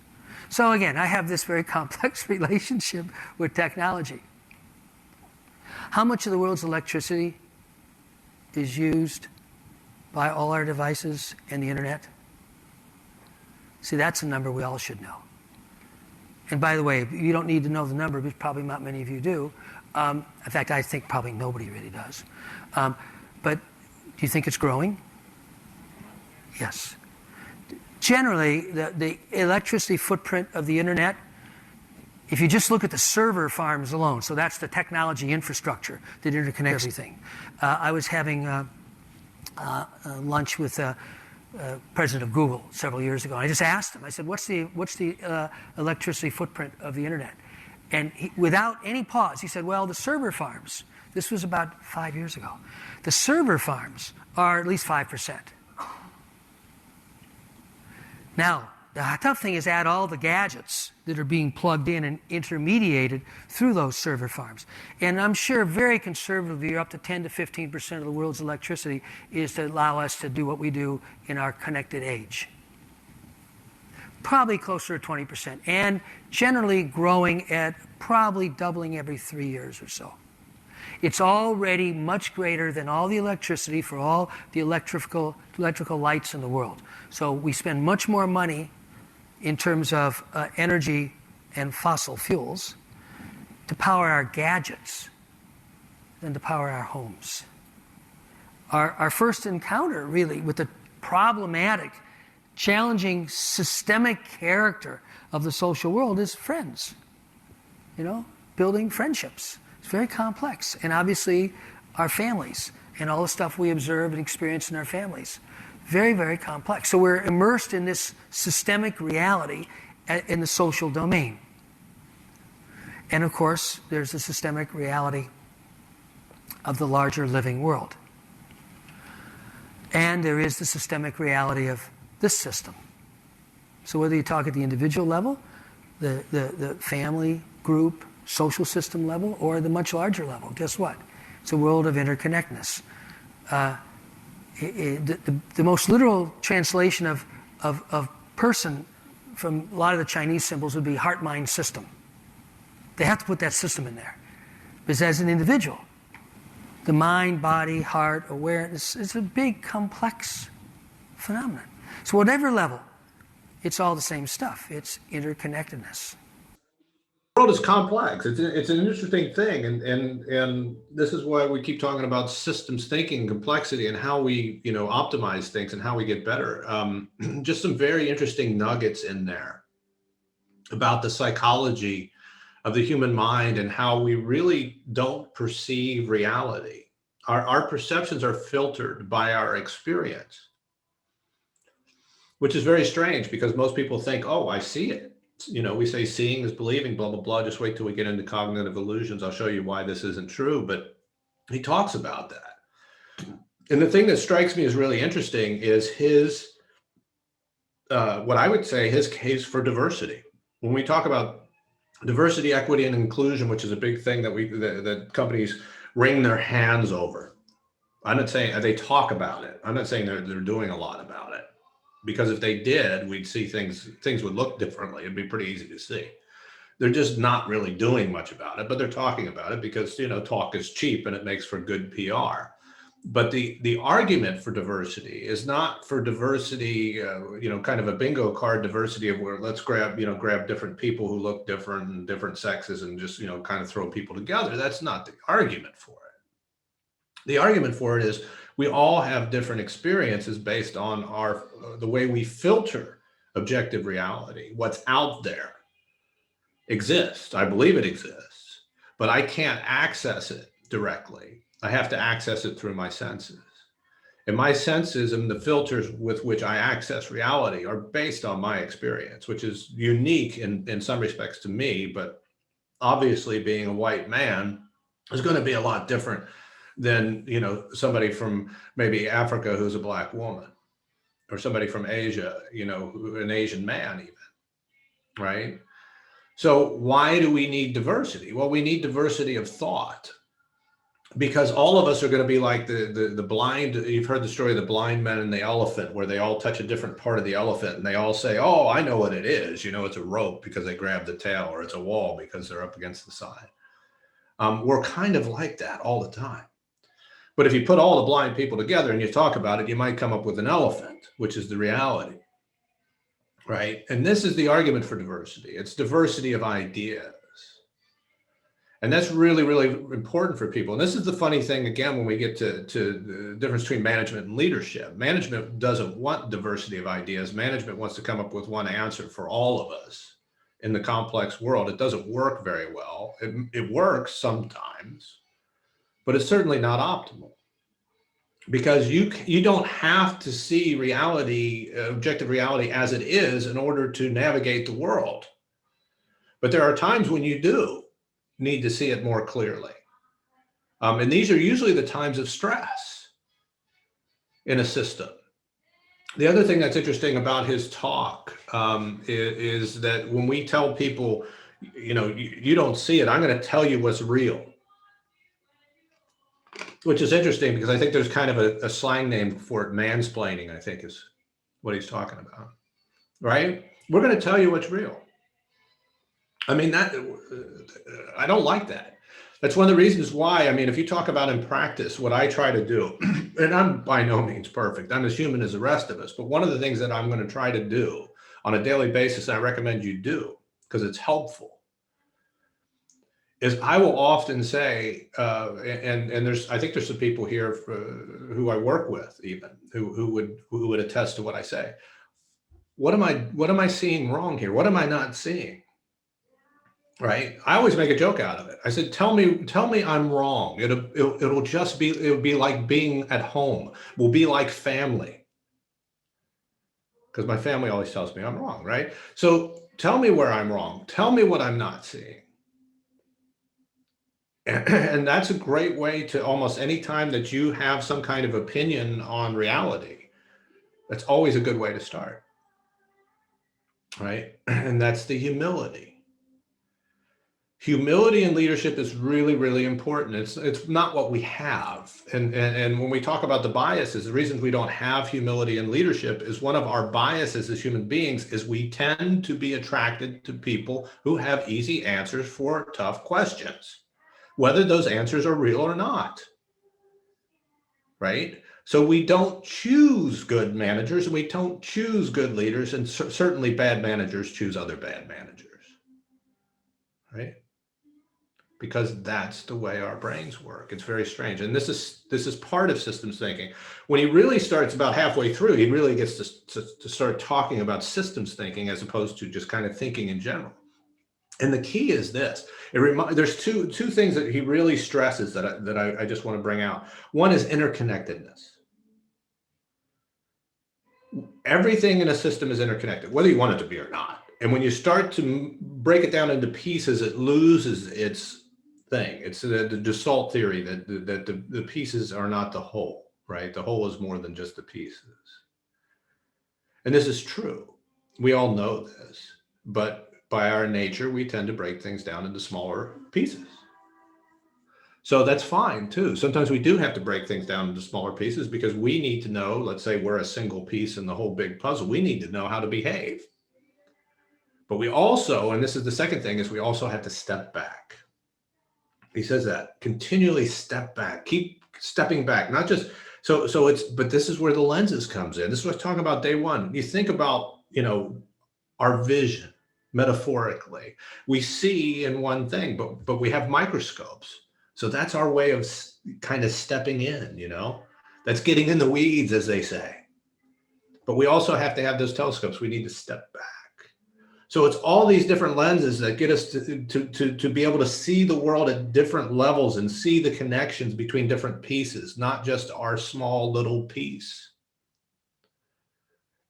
So again, I have this very complex relationship with technology. How much of the world's electricity is used by all our devices and the internet? See, that's a number we all should know. And by the way, you don't need to know the number, because probably not many of you do. In fact, I think probably nobody really does. But do you think it's growing? Yes. Generally, the electricity footprint of the internet, if you just look at the server farms alone, so that's the technology infrastructure that interconnects everything. I was having lunch with president of Google several years ago. And I just asked him, I said, what's the electricity footprint of the internet? And without any pause, he said, well, the server farms, this was about 5 years ago, the server farms are at least 5%. Now, the tough thing is add all the gadgets that are being plugged in and intermediated through those server farms. And I'm sure very conservatively, you're up to 10 to 15% of the world's electricity is to allow us to do what we do in our connected age. Probably closer to 20%, and generally growing at probably doubling every 3 years or so. It's already much greater than all the electricity for all the electrical lights in the world. So we spend much more money in terms of energy and fossil fuels to power our gadgets than to power our homes. Our first encounter, really, with the problematic, challenging, systemic character of the social world is friends. Building friendships. It's very complex. And obviously, our families and all the stuff we observe and experience in our families. Very, very complex. So we're immersed in this systemic reality in the social domain. And of course, there's the systemic reality of the larger living world. And there is the systemic reality of this system. So whether you talk at the individual level, the family, group, social system level, or the much larger level, guess what? It's a world of interconnectedness. The most literal translation of person from a lot of the Chinese symbols would be heart-mind system. They have to put that system in there. Because as an individual, the mind, body, heart, awareness, it's a big, complex phenomenon. So whatever level, it's all the same stuff. It's interconnectedness. The world is complex. It's an interesting thing, and this is why we keep talking about systems thinking, complexity, and how we optimize things and how we get better. Just some very interesting nuggets in there about the psychology of the human mind and how we really don't perceive reality. Our perceptions are filtered by our experience, which is very strange because most people think, oh, I see it. We say seeing is believing, blah, blah, blah. Just wait till we get into cognitive illusions. I'll show you why this isn't true. But he talks about that. And the thing that strikes me as really interesting is his, what I would say, his case for diversity. When we talk about diversity, equity, and inclusion, which is a big thing that companies wring their hands over. I'm not saying they talk about it. I'm not saying they're doing a lot about it. Because if they did, we'd see things would look differently. It'd be pretty easy to see. They're just not really doing much about it, but they're talking about it because, talk is cheap and it makes for good PR. But the argument for diversity is not for diversity, kind of a bingo card diversity of where let's grab different people who look different and different sexes and just, kind of throw people together. That's not the argument for it. The argument for it is we all have different experiences based on the way we filter objective reality. What's out there exists. I believe it exists, but I can't access it directly. I have to access it through my senses. And my senses and the filters with which I access reality are based on my experience, which is unique in some respects to me, but obviously being a white man is going to be a lot different than somebody from maybe Africa who's a black woman, or somebody from Asia, an Asian man even, right? So why do we need diversity? Well, we need diversity of thought because all of us are going to be like the blind. You've heard the story of the blind men and the elephant, where they all touch a different part of the elephant and they all say, oh, I know what it is. It's a rope because they grab the tail, or it's a wall because they're up against the side. We're kind of like that all the time. But if you put all the blind people together and you talk about it, you might come up with an elephant, which is the reality, right? And this is the argument for diversity. It's diversity of ideas. And that's really, really important for people. And this is the funny thing, again, when we get to the difference between management and leadership. Management doesn't want diversity of ideas. Management wants to come up with one answer for all of us in the complex world. It doesn't work very well. It works sometimes, but it's certainly not optimal, because you don't have to see reality, objective reality as it is in order to navigate the world. But there are times when you do need to see it more clearly. And these are usually the times of stress in a system. The other thing that's interesting about his talk is that when we tell people, you don't see it, I'm going to tell you what's real. Which is interesting because I think there's kind of a slang name for it. Mansplaining, I think, is what he's talking about, right? We're going to tell you what's real. I mean, I don't like that. That's one of the reasons why, if you talk about in practice, what I try to do, and I'm by no means perfect, I'm as human as the rest of us, but one of the things that I'm going to try to do on a daily basis, I recommend you do, because it's helpful, is I will often say, and I think there's some people here who I work with even who would attest to what I say. What am I seeing wrong here? What am I not seeing? Right? I always make a joke out of it. I said, tell me I'm wrong. It'll be like being at home. We'll be like family. Because my family always tells me I'm wrong, right? So tell me where I'm wrong. Tell me what I'm not seeing. And that's a great way to, almost any time that you have some kind of opinion on reality, that's always a good way to start, right? And that's the humility. Humility in leadership is really, really important. It's not what we have. And when we talk about the biases, the reasons we don't have humility in leadership is one of our biases as human beings is we tend to be attracted to people who have easy answers for tough questions, whether those answers are real or not, right? So we don't choose good managers and we don't choose good leaders, and certainly bad managers choose other bad managers, right? Because that's the way our brains work. It's very strange. And this is part of systems thinking. When he really starts about halfway through, he really gets to start talking about systems thinking as opposed to just kind of thinking in general. And the key is this. There's two things that he really stresses that I just want to bring out. One is interconnectedness. Everything in a system is interconnected, whether you want it to be or not. And when you start to break it down into pieces, it loses its thing. It's the Dassault theory that the pieces are not the whole, right? The whole is more than just the pieces. And this is true. We all know this, but by our nature, we tend to break things down into smaller pieces. So that's fine too. Sometimes we do have to break things down into smaller pieces because we need to know, let's say we're a single piece in the whole big puzzle. We need to know how to behave. But we also, and this is the second thing, is we also have to step back. He says that continually step back, keep stepping back, not just but this is where the lenses comes in. This is what I was talking about day one. You think about, our vision metaphorically. We see in one thing, but we have microscopes. So that's our way of kind of stepping in, that's getting in the weeds, as they say. But we also have to have those telescopes. We need to step back. So it's all these different lenses that get us to be able to see the world at different levels and see the connections between different pieces, not just our small little piece.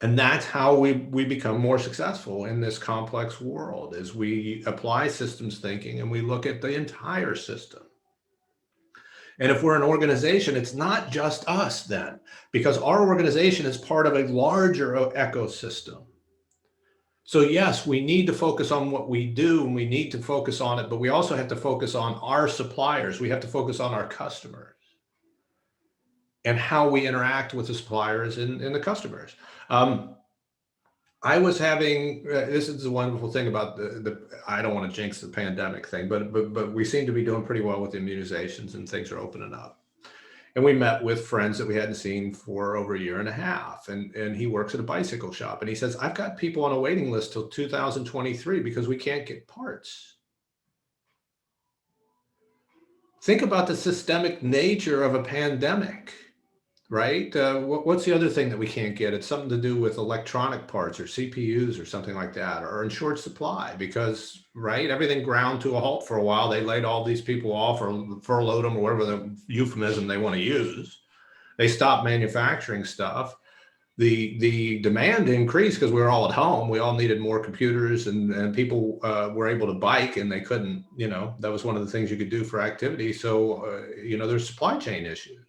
And that's how we become more successful in this complex world, as we apply systems thinking and we look at the entire system. And if we're an organization, it's not just us then, because our organization is part of a larger ecosystem. So yes, we need to focus on what we do and we need to focus on it, but we also have to focus on our suppliers. We have to focus on our customers and how we interact with the suppliers and the customers. I was having, this is the wonderful thing about I don't want to jinx the pandemic thing, but we seem to be doing pretty well with immunizations and things are opening up. And we met with friends that we hadn't seen for over a year and a half. And he works at a bicycle shop. And he says, I've got people on a waiting list till 2023 because we can't get parts. Think about the systemic nature of a pandemic, right? What's the other thing that we can't get? It's something to do with electronic parts or CPUs or something like that, or in short supply because, right, everything ground to a halt for a while. They laid all these people off or furloughed them or whatever the euphemism they want to use. They stopped manufacturing stuff. The demand increased because we were all at home. We all needed more computers and people were able to bike and they couldn't, that was one of the things you could do for activity. So, there's supply chain issues.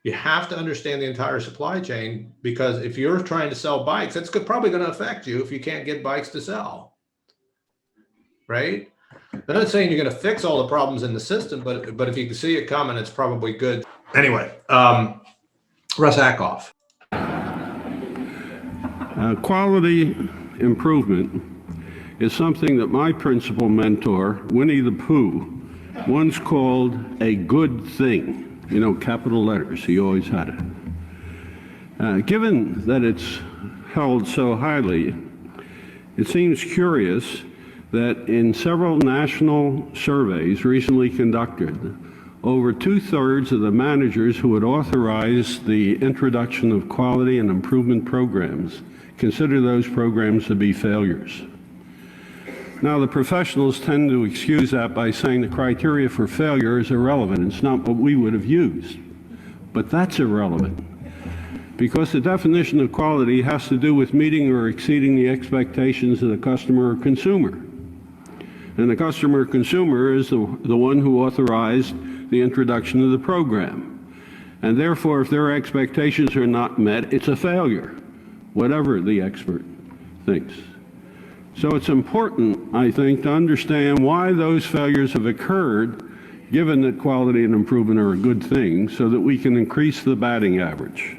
You have to understand the entire supply chain because if you're trying to sell bikes, that's probably going to affect you if you can't get bikes to sell, right? I'm not saying you're going to fix all the problems in the system, but if you can see it coming, it's probably good. Anyway, Russ Ackoff. Quality improvement is something that my principal mentor, Winnie the Pooh, once called a good thing. Capital letters, he always had it. Given that it's held so highly, it seems curious that in several national surveys recently conducted, over 2/3 of the managers who had authorized the introduction of quality and improvement programs consider those programs to be failures. Now, the professionals tend to excuse that by saying the criteria for failure is irrelevant. It's not what we would have used. But that's irrelevant because the definition of quality has to do with meeting or exceeding the expectations of the customer or consumer. And the customer or consumer is the one who authorized the introduction of the program. And therefore, if their expectations are not met, it's a failure, whatever the expert thinks. So it's important, I think, to understand why those failures have occurred, given that quality and improvement are a good thing, so that we can increase the batting average.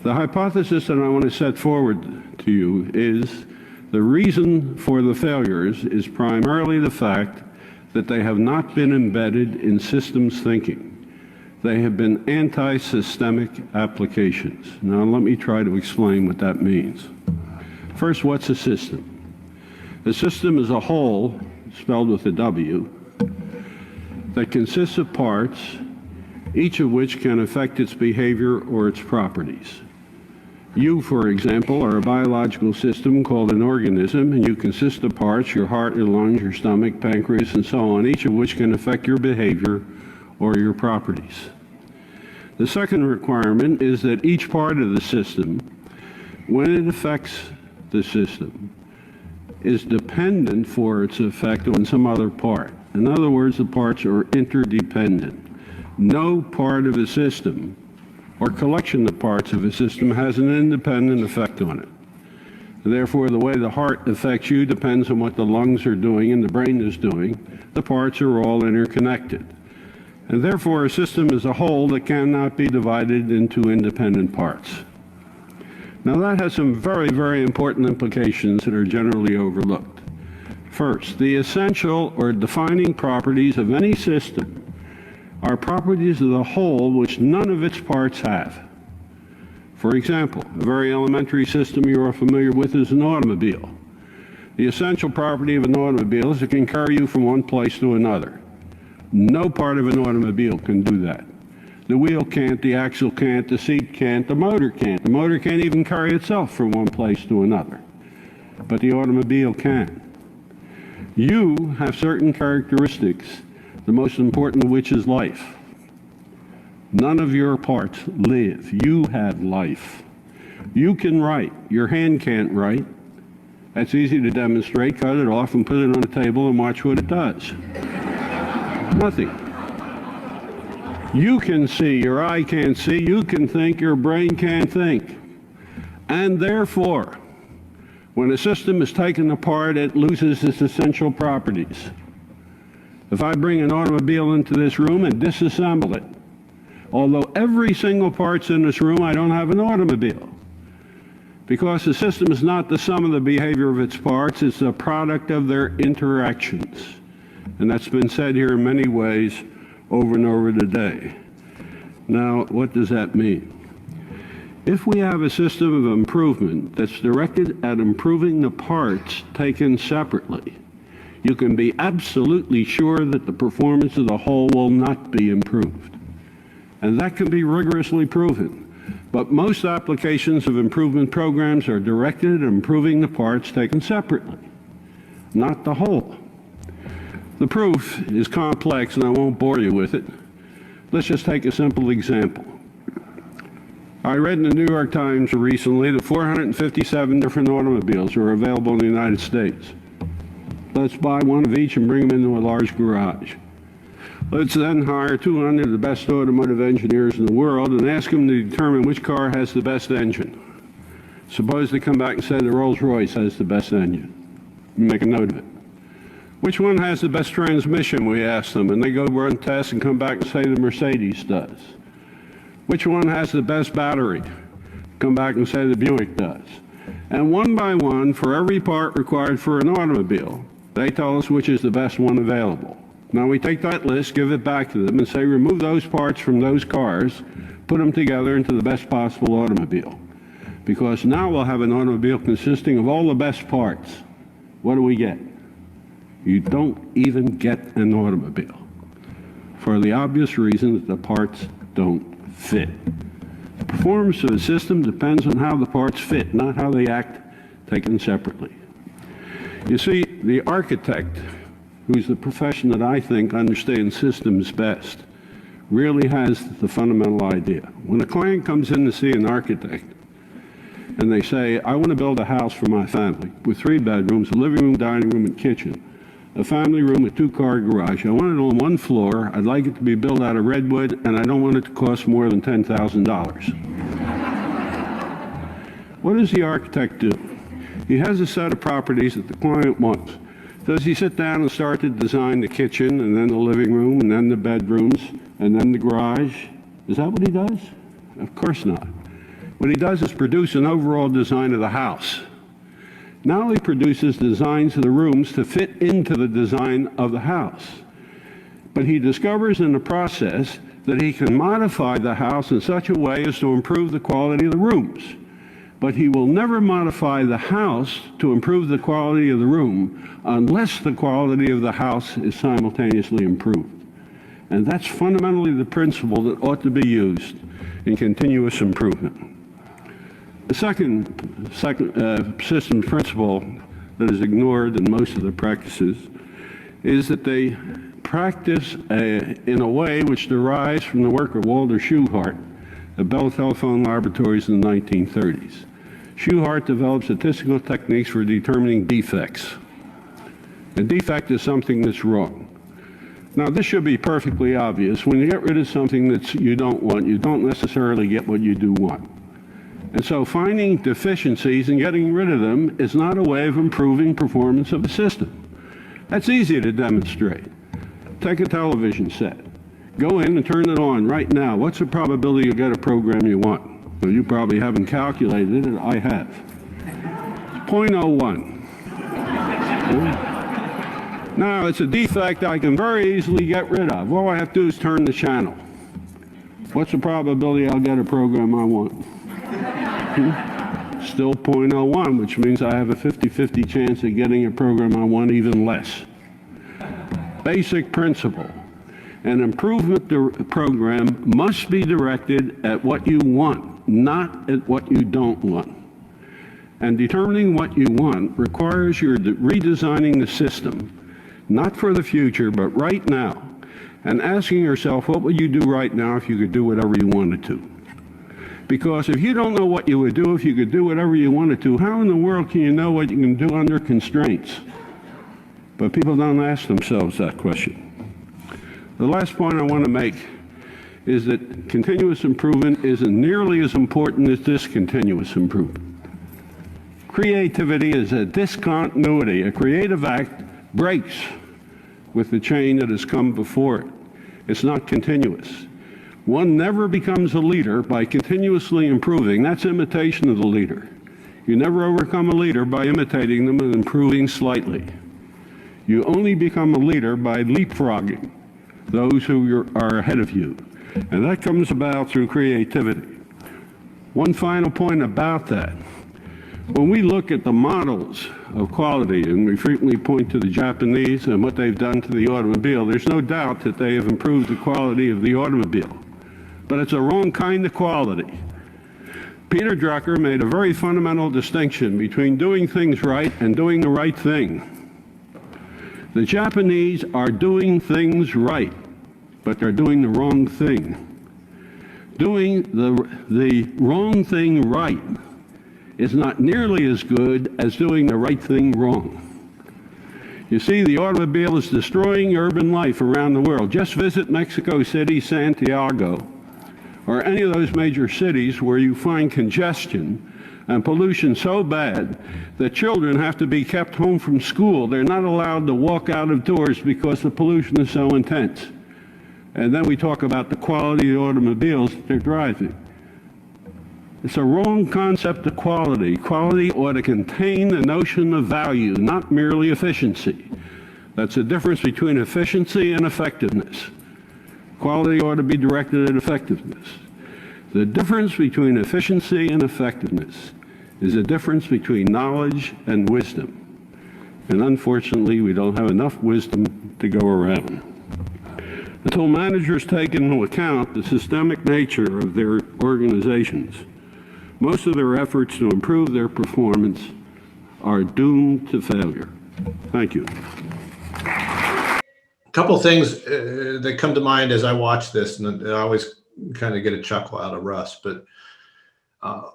The hypothesis that I want to set forward to you is the reason for the failures is primarily the fact that they have not been embedded in systems thinking. They have been anti-systemic applications. Now let me try to explain what that means. First, what's a system? A system is a whole, spelled with a W, that consists of parts, each of which can affect its behavior or its properties. You, for example, are a biological system called an organism, and you consist of parts, your heart, your lungs, your stomach, pancreas, and so on, each of which can affect your behavior or your properties. The second requirement is that each part of the system, when it affects the system, is dependent for its effect on some other part. In other words, the parts are interdependent. No part of a system or collection of parts of a system has an independent effect on it. Therefore, the way the heart affects you depends on what the lungs are doing and the brain is doing. The parts are all interconnected. And therefore, a system is a whole that cannot be divided into independent parts. Now, that has some very, very important implications that are generally overlooked. First, the essential or defining properties of any system are properties of the whole which none of its parts have. For example, a very elementary system you are familiar with is an automobile. The essential property of an automobile is it can carry you from one place to another. No part of an automobile can do that. The wheel can't, the axle can't, the seat can't, the motor can't. The motor can't even carry itself from one place to another. But the automobile can. You have certain characteristics, the most important of which is life. None of your parts live. You have life. You can write. Your hand can't write. That's easy to demonstrate. Cut it off and put it on the table and watch what it does. Nothing. You can see. Your eye can't see. You can think. Your brain can't think. And therefore, when a system is taken apart, it loses its essential properties. If I bring an automobile into this room and disassemble it, although every single part's in this room, I don't have an automobile. Because the system is not the sum of the behavior of its parts, it's a product of their interactions. And that's been said here in many ways over and over today. Now, what does that mean? If we have a system of improvement that's directed at improving the parts taken separately, you can be absolutely sure that the performance of the whole will not be improved. And that can be rigorously proven. But most applications of improvement programs are directed at improving the parts taken separately, not the whole. The proof is complex, and I won't bore you with it. Let's just take a simple example. I read in the New York Times recently that 457 different automobiles are available in the United States. Let's buy one of each and bring them into a large garage. Let's then hire 200 of the best automotive engineers in the world and ask them to determine which car has the best engine. Suppose they come back and say the Rolls-Royce has the best engine. We make a note of it. Which one has the best transmission, we ask them, and they go run tests and come back and say the Mercedes does. Which one has the best battery? Come back and say the Buick does. And one by one, for every part required for an automobile, they tell us which is the best one available. Now we take that list, give it back to them, and say remove those parts from those cars, put them together into the best possible automobile. Because now we'll have an automobile consisting of all the best parts. What do we get? You don't even get an automobile. For the obvious reason that the parts don't fit. The performance of a system depends on how the parts fit, not how they act taken separately. You see, the architect, who's the profession that I think understands systems best, really has the fundamental idea. When a client comes in to see an architect and they say, I want to build a house for my family with 3 bedrooms, a living room, dining room, and kitchen, a family room, a 2-car garage. I want it on one floor. I'd like it to be built out of redwood, and I don't want it to cost more than $10,000. What does the architect do? He has a set of properties that the client wants. Does he sit down and start to design the kitchen, and then the living room, and then the bedrooms, and then the garage? Is that what he does? Of course not. What he does is produce an overall design of the house. Now he produces designs of the rooms to fit into the design of the house. But he discovers in the process that he can modify the house in such a way as to improve the quality of the rooms. But he will never modify the house to improve the quality of the room unless the quality of the house is simultaneously improved. And that's fundamentally the principle that ought to be used in continuous improvement. The second system principle that is ignored in most of the practices is that they practice in a way which derives from the work of Walter Shewhart at Bell Telephone Laboratories in the 1930s. Shewhart developed statistical techniques for determining defects. A defect is something that's wrong. Now, this should be perfectly obvious. When you get rid of something that you don't want, you don't necessarily get what you do want. And so finding deficiencies and getting rid of them is not a way of improving performance of a system. That's easy to demonstrate. Take a television set. Go in and turn it on right now. What's the probability you'll get a program you want? Well, you probably haven't calculated it. I have. 0.01. Now, it's a defect I can very easily get rid of. All I have to do is turn the channel. What's the probability I'll get a program I want? Still 0.01, which means I have a 50-50 chance of getting a program I want, even less. Basic principle. An improvement program must be directed at what you want, not at what you don't want. And determining what you want requires your redesigning the system, not for the future, but right now, and asking yourself, what would you do right now if you could do whatever you wanted to? Because if you don't know what you would do if you could do whatever you wanted to, how in the world can you know what you can do under constraints? But people don't ask themselves that question. The last point I want to make is that continuous improvement isn't nearly as important as discontinuous improvement. Creativity is a discontinuity. A creative act breaks with the chain that has come before it. It's not continuous. One never becomes a leader by continuously improving. That's imitation of the leader. You never overcome a leader by imitating them and improving slightly. You only become a leader by leapfrogging those who are ahead of you. And that comes about through creativity. One final point about that. When we look at the models of quality, and we frequently point to the Japanese and what they've done to the automobile, there's no doubt that they have improved the quality of the automobile. But it's a wrong kind of quality. Peter Drucker made a very fundamental distinction between doing things right and doing the right thing. The Japanese are doing things right, but they're doing the wrong thing. Doing the wrong thing right is not nearly as good as doing the right thing wrong. You see, the automobile is destroying urban life around the world. Just visit Mexico City, Santiago, or any of those major cities where you find congestion and pollution so bad that children have to be kept home from school. They're not allowed to walk out of doors because the pollution is so intense. And then we talk about the quality of the automobiles that they're driving. It's a wrong concept of quality. Quality ought to contain the notion of value, not merely efficiency. That's the difference between efficiency and effectiveness. Quality ought to be directed at effectiveness. The difference between efficiency and effectiveness is a difference between knowledge and wisdom. And unfortunately, we don't have enough wisdom to go around. Until managers take into account the systemic nature of their organizations, most of their efforts to improve their performance are doomed to failure. Thank you. A couple things that come to mind as I watch this, and I always kind of get a chuckle out of Russ, but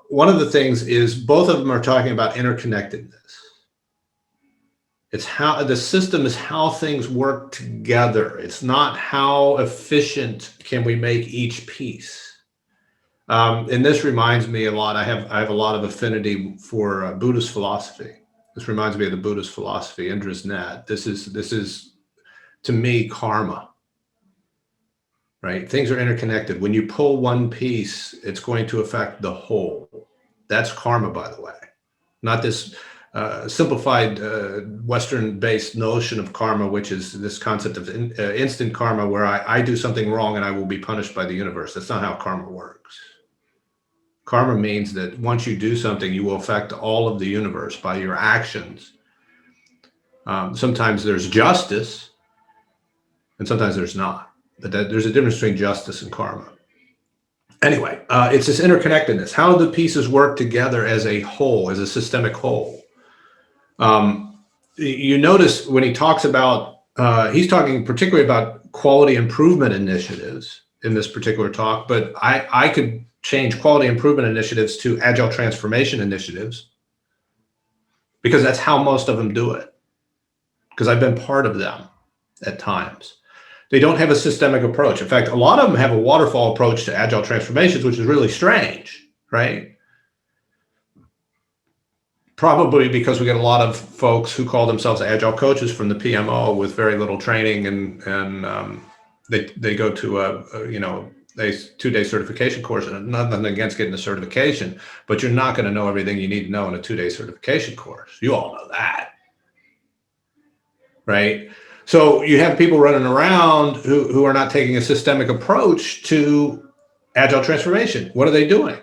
one of the things is both of them are talking about interconnectedness. It's how the system is how things work together. It's not how efficient can we make each piece. And this reminds me a lot. I have a lot of affinity for Buddhist philosophy. This reminds me of the Buddhist philosophy, Indra's net. This is to me karma, right? Things are interconnected. When you pull one piece, it's going to affect the whole. That's karma, by the way, not this simplified Western-based notion of karma, which is this concept of instant karma, where I do something wrong and I will be punished by the universe. That's not how karma works. Karma means that once you do something, you will affect all of the universe by your actions. Sometimes there's justice, and sometimes there's not. But there's a difference between justice and karma. Anyway, it's this interconnectedness. How do the pieces work together as a whole, as a systemic whole? You notice when he talks about, he's talking particularly about quality improvement initiatives in this particular talk, but I could change quality improvement initiatives to agile transformation initiatives, because that's how most of them do it, because I've been part of them at times. They don't have a systemic approach. In fact, a lot of them have a waterfall approach to agile transformations, which is really strange, right? Probably because we get a lot of folks who call themselves agile coaches from the PMO with very little training, and they go to a 2-day certification course. And nothing against getting the certification, but you're not going to know everything you need to know in a 2-day certification course. You all know that, right? So you have people running around who are not taking a systemic approach to agile transformation. What are they doing?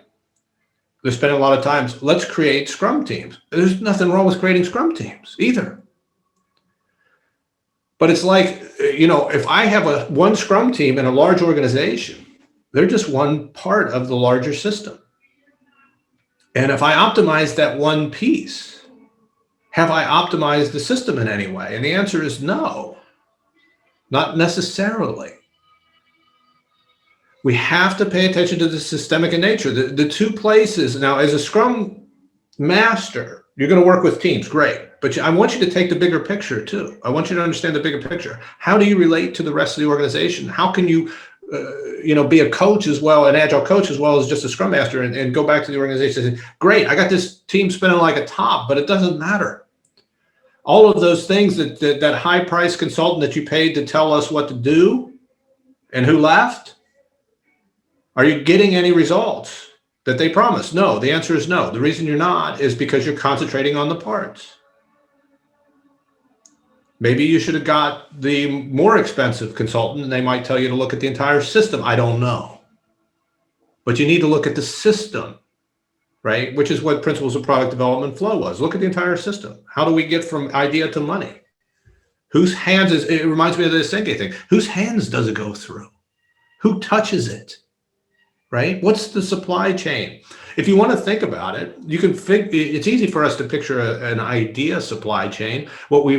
They're spending a lot of time, let's create scrum teams. There's nothing wrong with creating scrum teams either. But it's like, if I have one scrum team in a large organization, they're just one part of the larger system. And if I optimize that one piece, have I optimized the system in any way? And the answer is no, not necessarily. We have to pay attention to the systemic in nature. The two places, now as a Scrum Master, you're going to work with teams, great. But I want you to take the bigger picture too. I want you to understand the bigger picture. How do you relate to the rest of the organization? How can you, be a coach as well, an agile coach as well as just a Scrum Master, and go back to the organization and say, great, I got this team spinning like a top, but it doesn't matter. All of those things that high price consultant that you paid to tell us what to do and who left, are you getting any results that they promised? No, the answer is no. The reason you're not is because you're concentrating on the parts. Maybe you should have got the more expensive consultant and they might tell you to look at the entire system. I don't know. But you need to look at the system, right? Which is what Principles of Product Development Flow was. Look at the entire system. How do we get from idea to money? Whose hands it reminds me of the Senke thing. Whose hands does it go through? Who touches it? Right? What's the supply chain? If you want to think about it, it's easy for us to picture an idea supply chain, or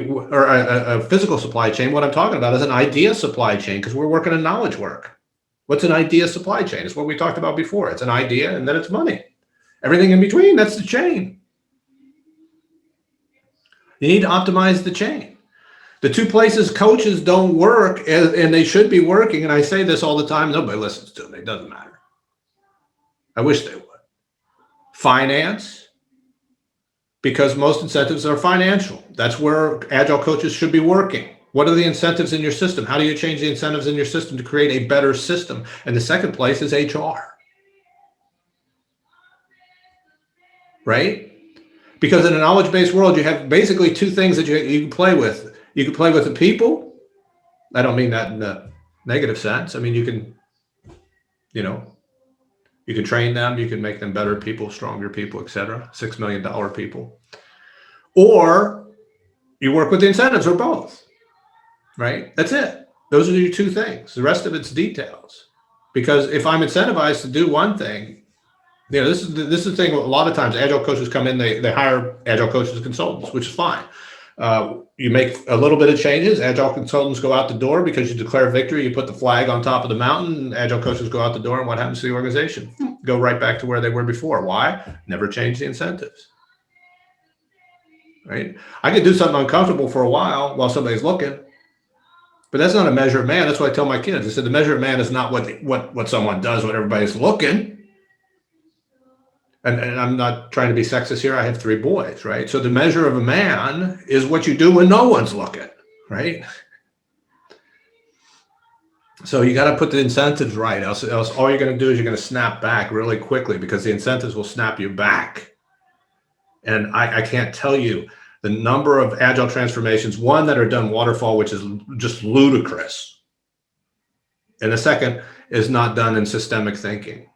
a physical supply chain. What I'm talking about is an idea supply chain, because we're working in knowledge work. What's an idea supply chain? It's what we talked about before. It's an idea and then it's money. Everything in between, that's the chain. You need to optimize the chain. The two places coaches don't work, and they should be working, and I say this all the time, nobody listens to them. It doesn't matter. I wish they would. Finance, because most incentives are financial. That's where agile coaches should be working. What are the incentives in your system? How do you change the incentives in your system to create a better system? And the second place is HR. Right? Because in a knowledge-based world, you have basically two things that you can play with. You can play with the people. I don't mean that in a negative sense. I mean, you can train them, you can make them better people, stronger people, etc. $6 million people. Or you work with the incentives, or both, right? That's it. Those are your two things. The rest of it's details. Because if I'm incentivized to do one thing, this is the thing. A lot of times agile coaches come in, they hire agile coaches as consultants, which is fine. You make a little bit of changes. Agile consultants go out the door because you declare victory. You put the flag on top of the mountain. Agile coaches go out the door, and what happens to the organization? Go right back to where they were before. Why? Never change the incentives. Right? I could do something uncomfortable for a while somebody's looking, but that's not a measure of man. That's what I tell my kids. I said the measure of man is not what someone does when everybody's looking. and I'm not trying to be sexist here. I have 3 boys, right? So the measure of a man is what you do when no one's looking, right? So you got to put the incentives right. Else all you're going to do is you're going to snap back really quickly, because the incentives will snap you back. And I can't tell you the number of agile transformations, one, that are done waterfall, which is just ludicrous. And the second is not done in systemic thinking.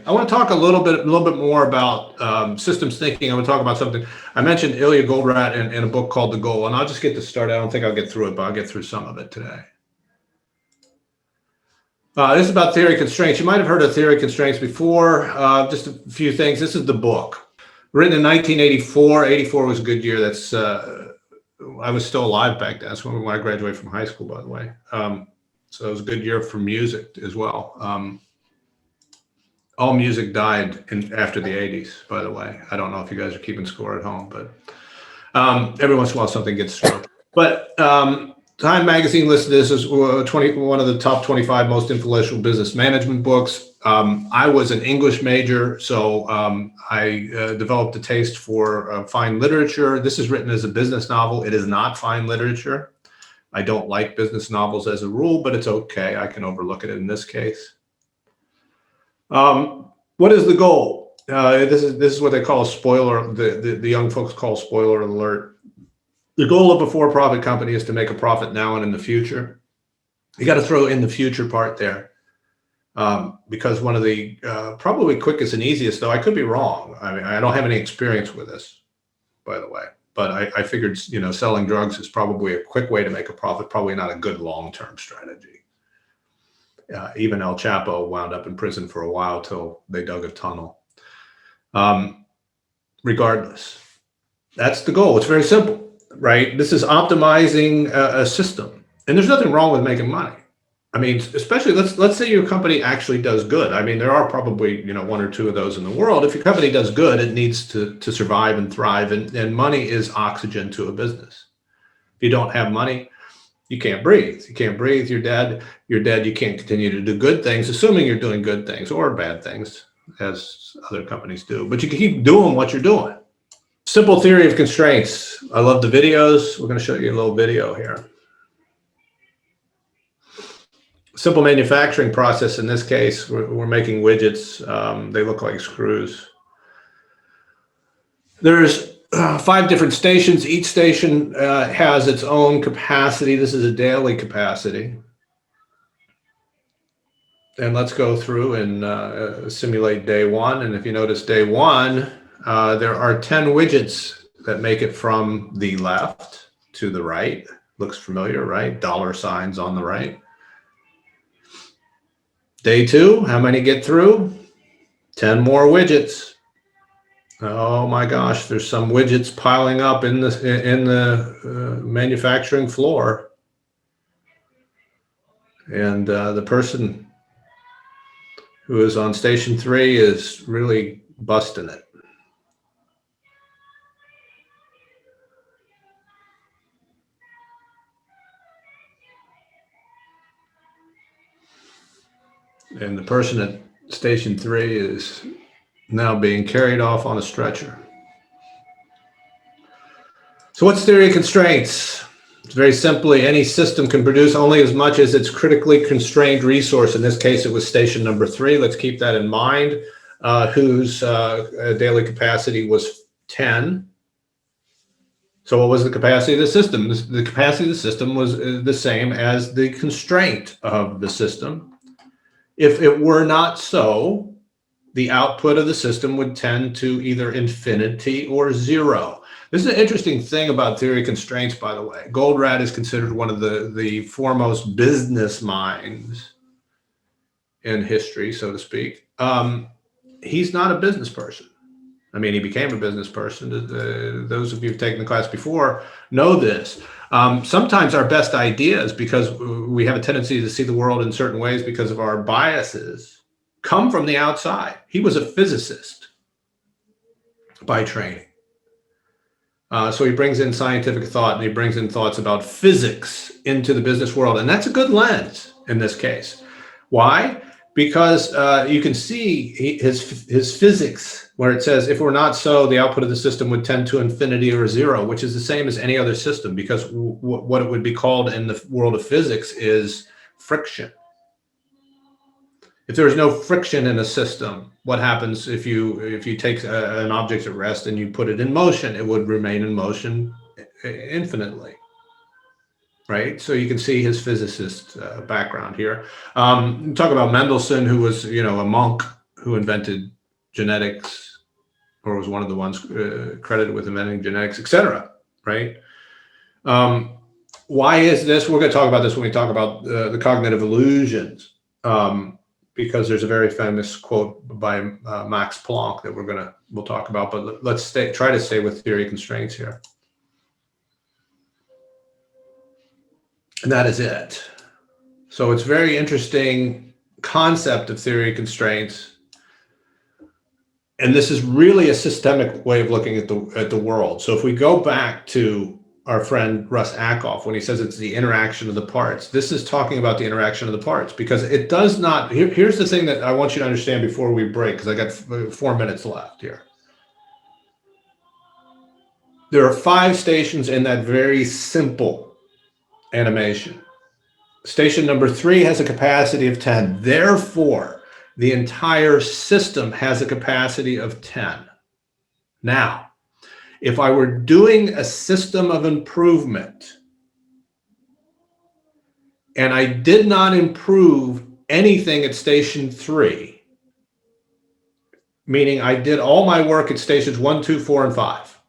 I want to talk a little bit more about systems thinking. I want to talk about something. I mentioned Ilya Goldratt in a book called The Goal, and I'll just get this started. I don't think I'll get through it, but I'll get through some of it today. This is about theory constraints. You might have heard of theory constraints before. Just a few things. This is the book. Written in 1984. 84 was a good year. That's I was still alive back then. That's when I graduated from high school, by the way. So it was a good year for music as well. All music died after the 80s, by the way. I don't know if you guys are keeping score at home, but every once in a while something gets through. But Time Magazine listed this as one of the top 25 most influential business management books. I was an English major, so I developed a taste for fine literature. This is written as a business novel. It is not fine literature. I don't like business novels as a rule, but it's okay. I can overlook it in this case. What is the goal? This is what they call a spoiler. The young folks call spoiler alert. The goal of a for-profit company is to make a profit now and in the future. You got to throw in the future part there, because one of the probably quickest and easiest, though I could be wrong. I mean, I don't have any experience with this, by the way, but I figured, selling drugs is probably a quick way to make a profit, probably not a good long-term strategy. Even El Chapo wound up in prison for a while till they dug a tunnel. Regardless, that's the goal. It's very simple. Right? This is optimizing a system, and there's nothing wrong with making money. I mean, especially let's say your company actually does good. I mean, there are probably 1 or 2 of those in the world. If your company does good, it needs to survive and thrive, and money is oxygen to a business. If you don't have money, you can't breathe. You can't breathe. You're dead. You're dead. You can't continue to do good things, assuming you're doing good things or bad things, as other companies do. But you can keep doing what you're doing. Simple theory of constraints. I love the videos. We're going to show you a little video here. Simple manufacturing process. In this case, we're making widgets. They look like screws. There's 5 different stations. Each station has its own capacity. This is a daily capacity. And let's go through and simulate day 1. And if you notice day 1, there are 10 widgets that make it from the left to the right. Looks familiar, right? $ signs on the right. Day 2, how many get through? 10 more widgets. Oh my gosh, there's some widgets piling up in the manufacturing floor. And the person who is on station 3 is really busting it. And the person at station 3 is now being carried off on a stretcher. So what's theory of constraints? It's very simply, any system can produce only as much as its critically constrained resource. In this case, it was station number 3. Let's keep that in mind, whose daily capacity was 10. So what was the capacity of the system? The capacity of the system was the same as the constraint of the system. If it were not so, the output of the system would tend to either infinity or 0. This is an interesting thing about theory of constraints, by the way. Goldratt is considered one of the foremost business minds in history, so to speak. He's not a business person. I mean, he became a business person. Those of you who've taken the class before know this. Sometimes our best ideas, because we have a tendency to see the world in certain ways because of our biases, come from the outside. He was a physicist by training. So he brings in scientific thought, and he brings in thoughts about physics into the business world. And that's a good lens in this case. Why? because you can see his physics where it says, if it were not so, the output of the system would tend to infinity or zero, which is the same as any other system, because what it would be called in the world of physics is friction. If there is no friction in a system, what happens if you take an object at rest and you put it in motion? It would remain in motion infinitely, right? So you can see his physicist background here. Talk about Mendelssohn, who was, a monk who invented genetics, or was one of the ones credited with inventing genetics, etc. Right? Why is this? We're going to talk about this when we talk about the cognitive illusions. Because there's a very famous quote by Max Planck that we'll talk about, but let's try to stay with theory of constraints here. And that is it. So it's very interesting concept of theory of constraints. And this is really a systemic way of looking at the world. So if we go back to our friend Russ Ackoff, when he says it's the interaction of the parts, this is talking about the interaction of the parts, because it does not, here's the thing that I want you to understand before we break, because I got 4 minutes left here. There are 5 stations in that very simple animation. Station number 3 has a capacity of 10. Therefore, the entire system has a capacity of 10. Now, if I were doing a system of improvement and I did not improve anything at station 3, meaning I did all my work at stations 1, 2, 4, and 5,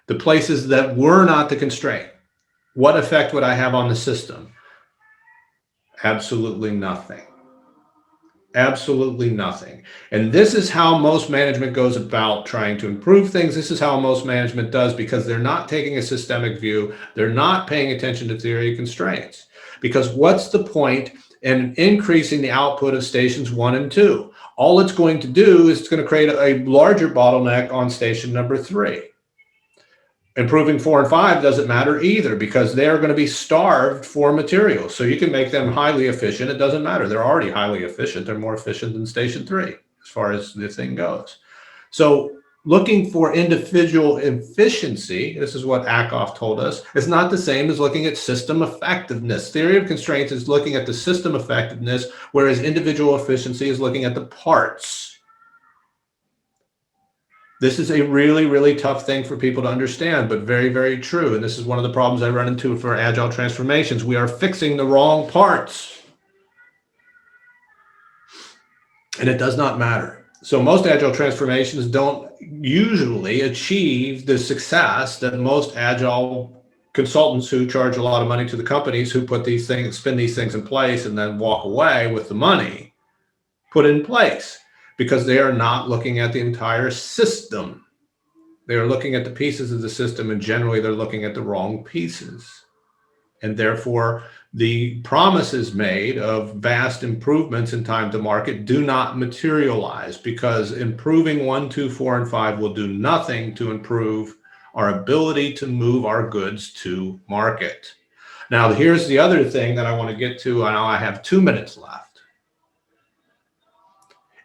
the places that were not the constraint, what effect would I have on the system? Absolutely nothing. Absolutely nothing. And this is how most management goes about trying to improve things. This is how most management does, because they're not taking a systemic view. They're not paying attention to theory of constraints. Because what's the point in increasing the output of stations 1 and 2? All it's going to do is it's going to create a larger bottleneck on station number 3. Improving 4 and 5 doesn't matter either, because they're going to be starved for materials. So you can make them highly efficient. It doesn't matter. They're already highly efficient. They're more efficient than station 3 as far as the thing goes. So looking for individual efficiency, this is what Ackoff told us, is not the same as looking at system effectiveness. Theory of constraints is looking at the system effectiveness, whereas individual efficiency is looking at the parts. This is a really, really tough thing for people to understand, but very, very true. And this is one of the problems I run into for agile transformations. We are fixing the wrong parts. And it does not matter. So most agile transformations don't usually achieve the success that most agile consultants who charge a lot of money to the companies who put these things, spin these things in place and then walk away with the money, put in place. Because they are not looking at the entire system. They are looking at the pieces of the system, and generally they're looking at the wrong pieces. And therefore, the promises made of vast improvements in time to market do not materialize, because improving 1, 2, 4, and 5 will do nothing to improve our ability to move our goods to market. Now, here's the other thing that I want to get to. I know I have 2 minutes left.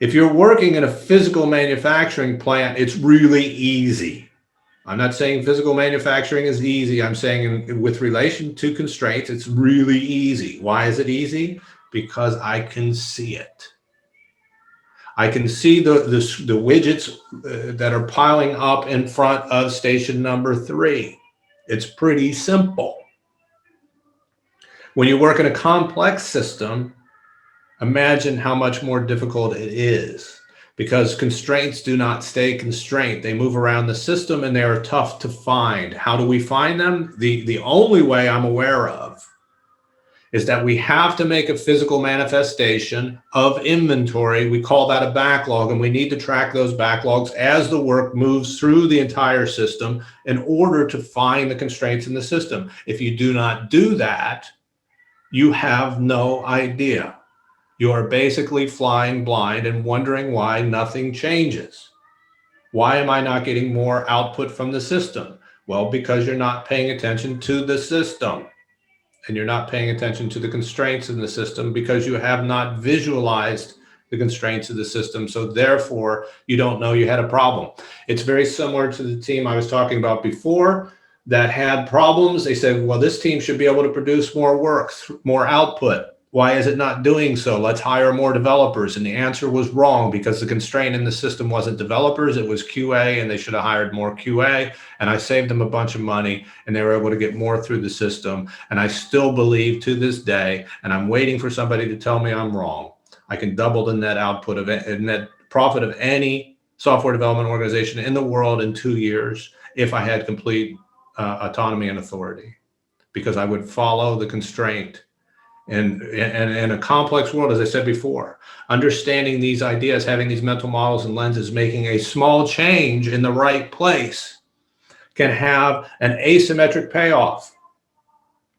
If you're working in a physical manufacturing plant, it's really easy. I'm not saying physical manufacturing is easy. I'm saying with relation to constraints, it's really easy. Why is it easy? Because I can see it. I can see the widgets that are piling up in front of station number 3. It's pretty simple. When you work in a complex system, imagine how much more difficult it is, because constraints do not stay constrained. They move around the system and they are tough to find. How do we find them? The only way I'm aware of is that we have to make a physical manifestation of inventory. We call that a backlog, and we need to track those backlogs as the work moves through the entire system in order to find the constraints in the system. If you do not do that, you have no idea. You are basically flying blind and wondering why nothing changes. Why am I not getting more output from the system? Well, because you're not paying attention to the system. and you're not paying attention to the constraints in the system because you have not visualized the constraints of the system. So therefore, you don't know you had a problem. It's very similar to the team I was talking about before that had problems. They said, well, this team should be able to produce more work, more output. Why is it not doing so? Let's hire more developers. And the answer was wrong, because the constraint in the system wasn't developers, it was QA, and they should have hired more QA. And I saved them a bunch of money, and they were able to get more through the system. And I still believe to this day, and I'm waiting for somebody to tell me I'm wrong, I can double the net output of it, net profit of any software development organization in the world in 2 years if I had complete autonomy and authority, because I would follow the constraint. And in a complex world, as I said before, understanding these ideas, having these mental models and lenses, making a small change in the right place can have an asymmetric payoff.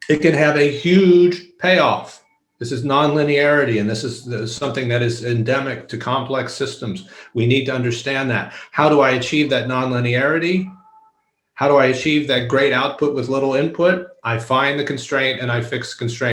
It can have a huge payoff. This is nonlinearity, and this is something that is endemic to complex systems. We need to understand that. How do I achieve that nonlinearity? How do I achieve that great output with little input? I find the constraint and I fix the constraint.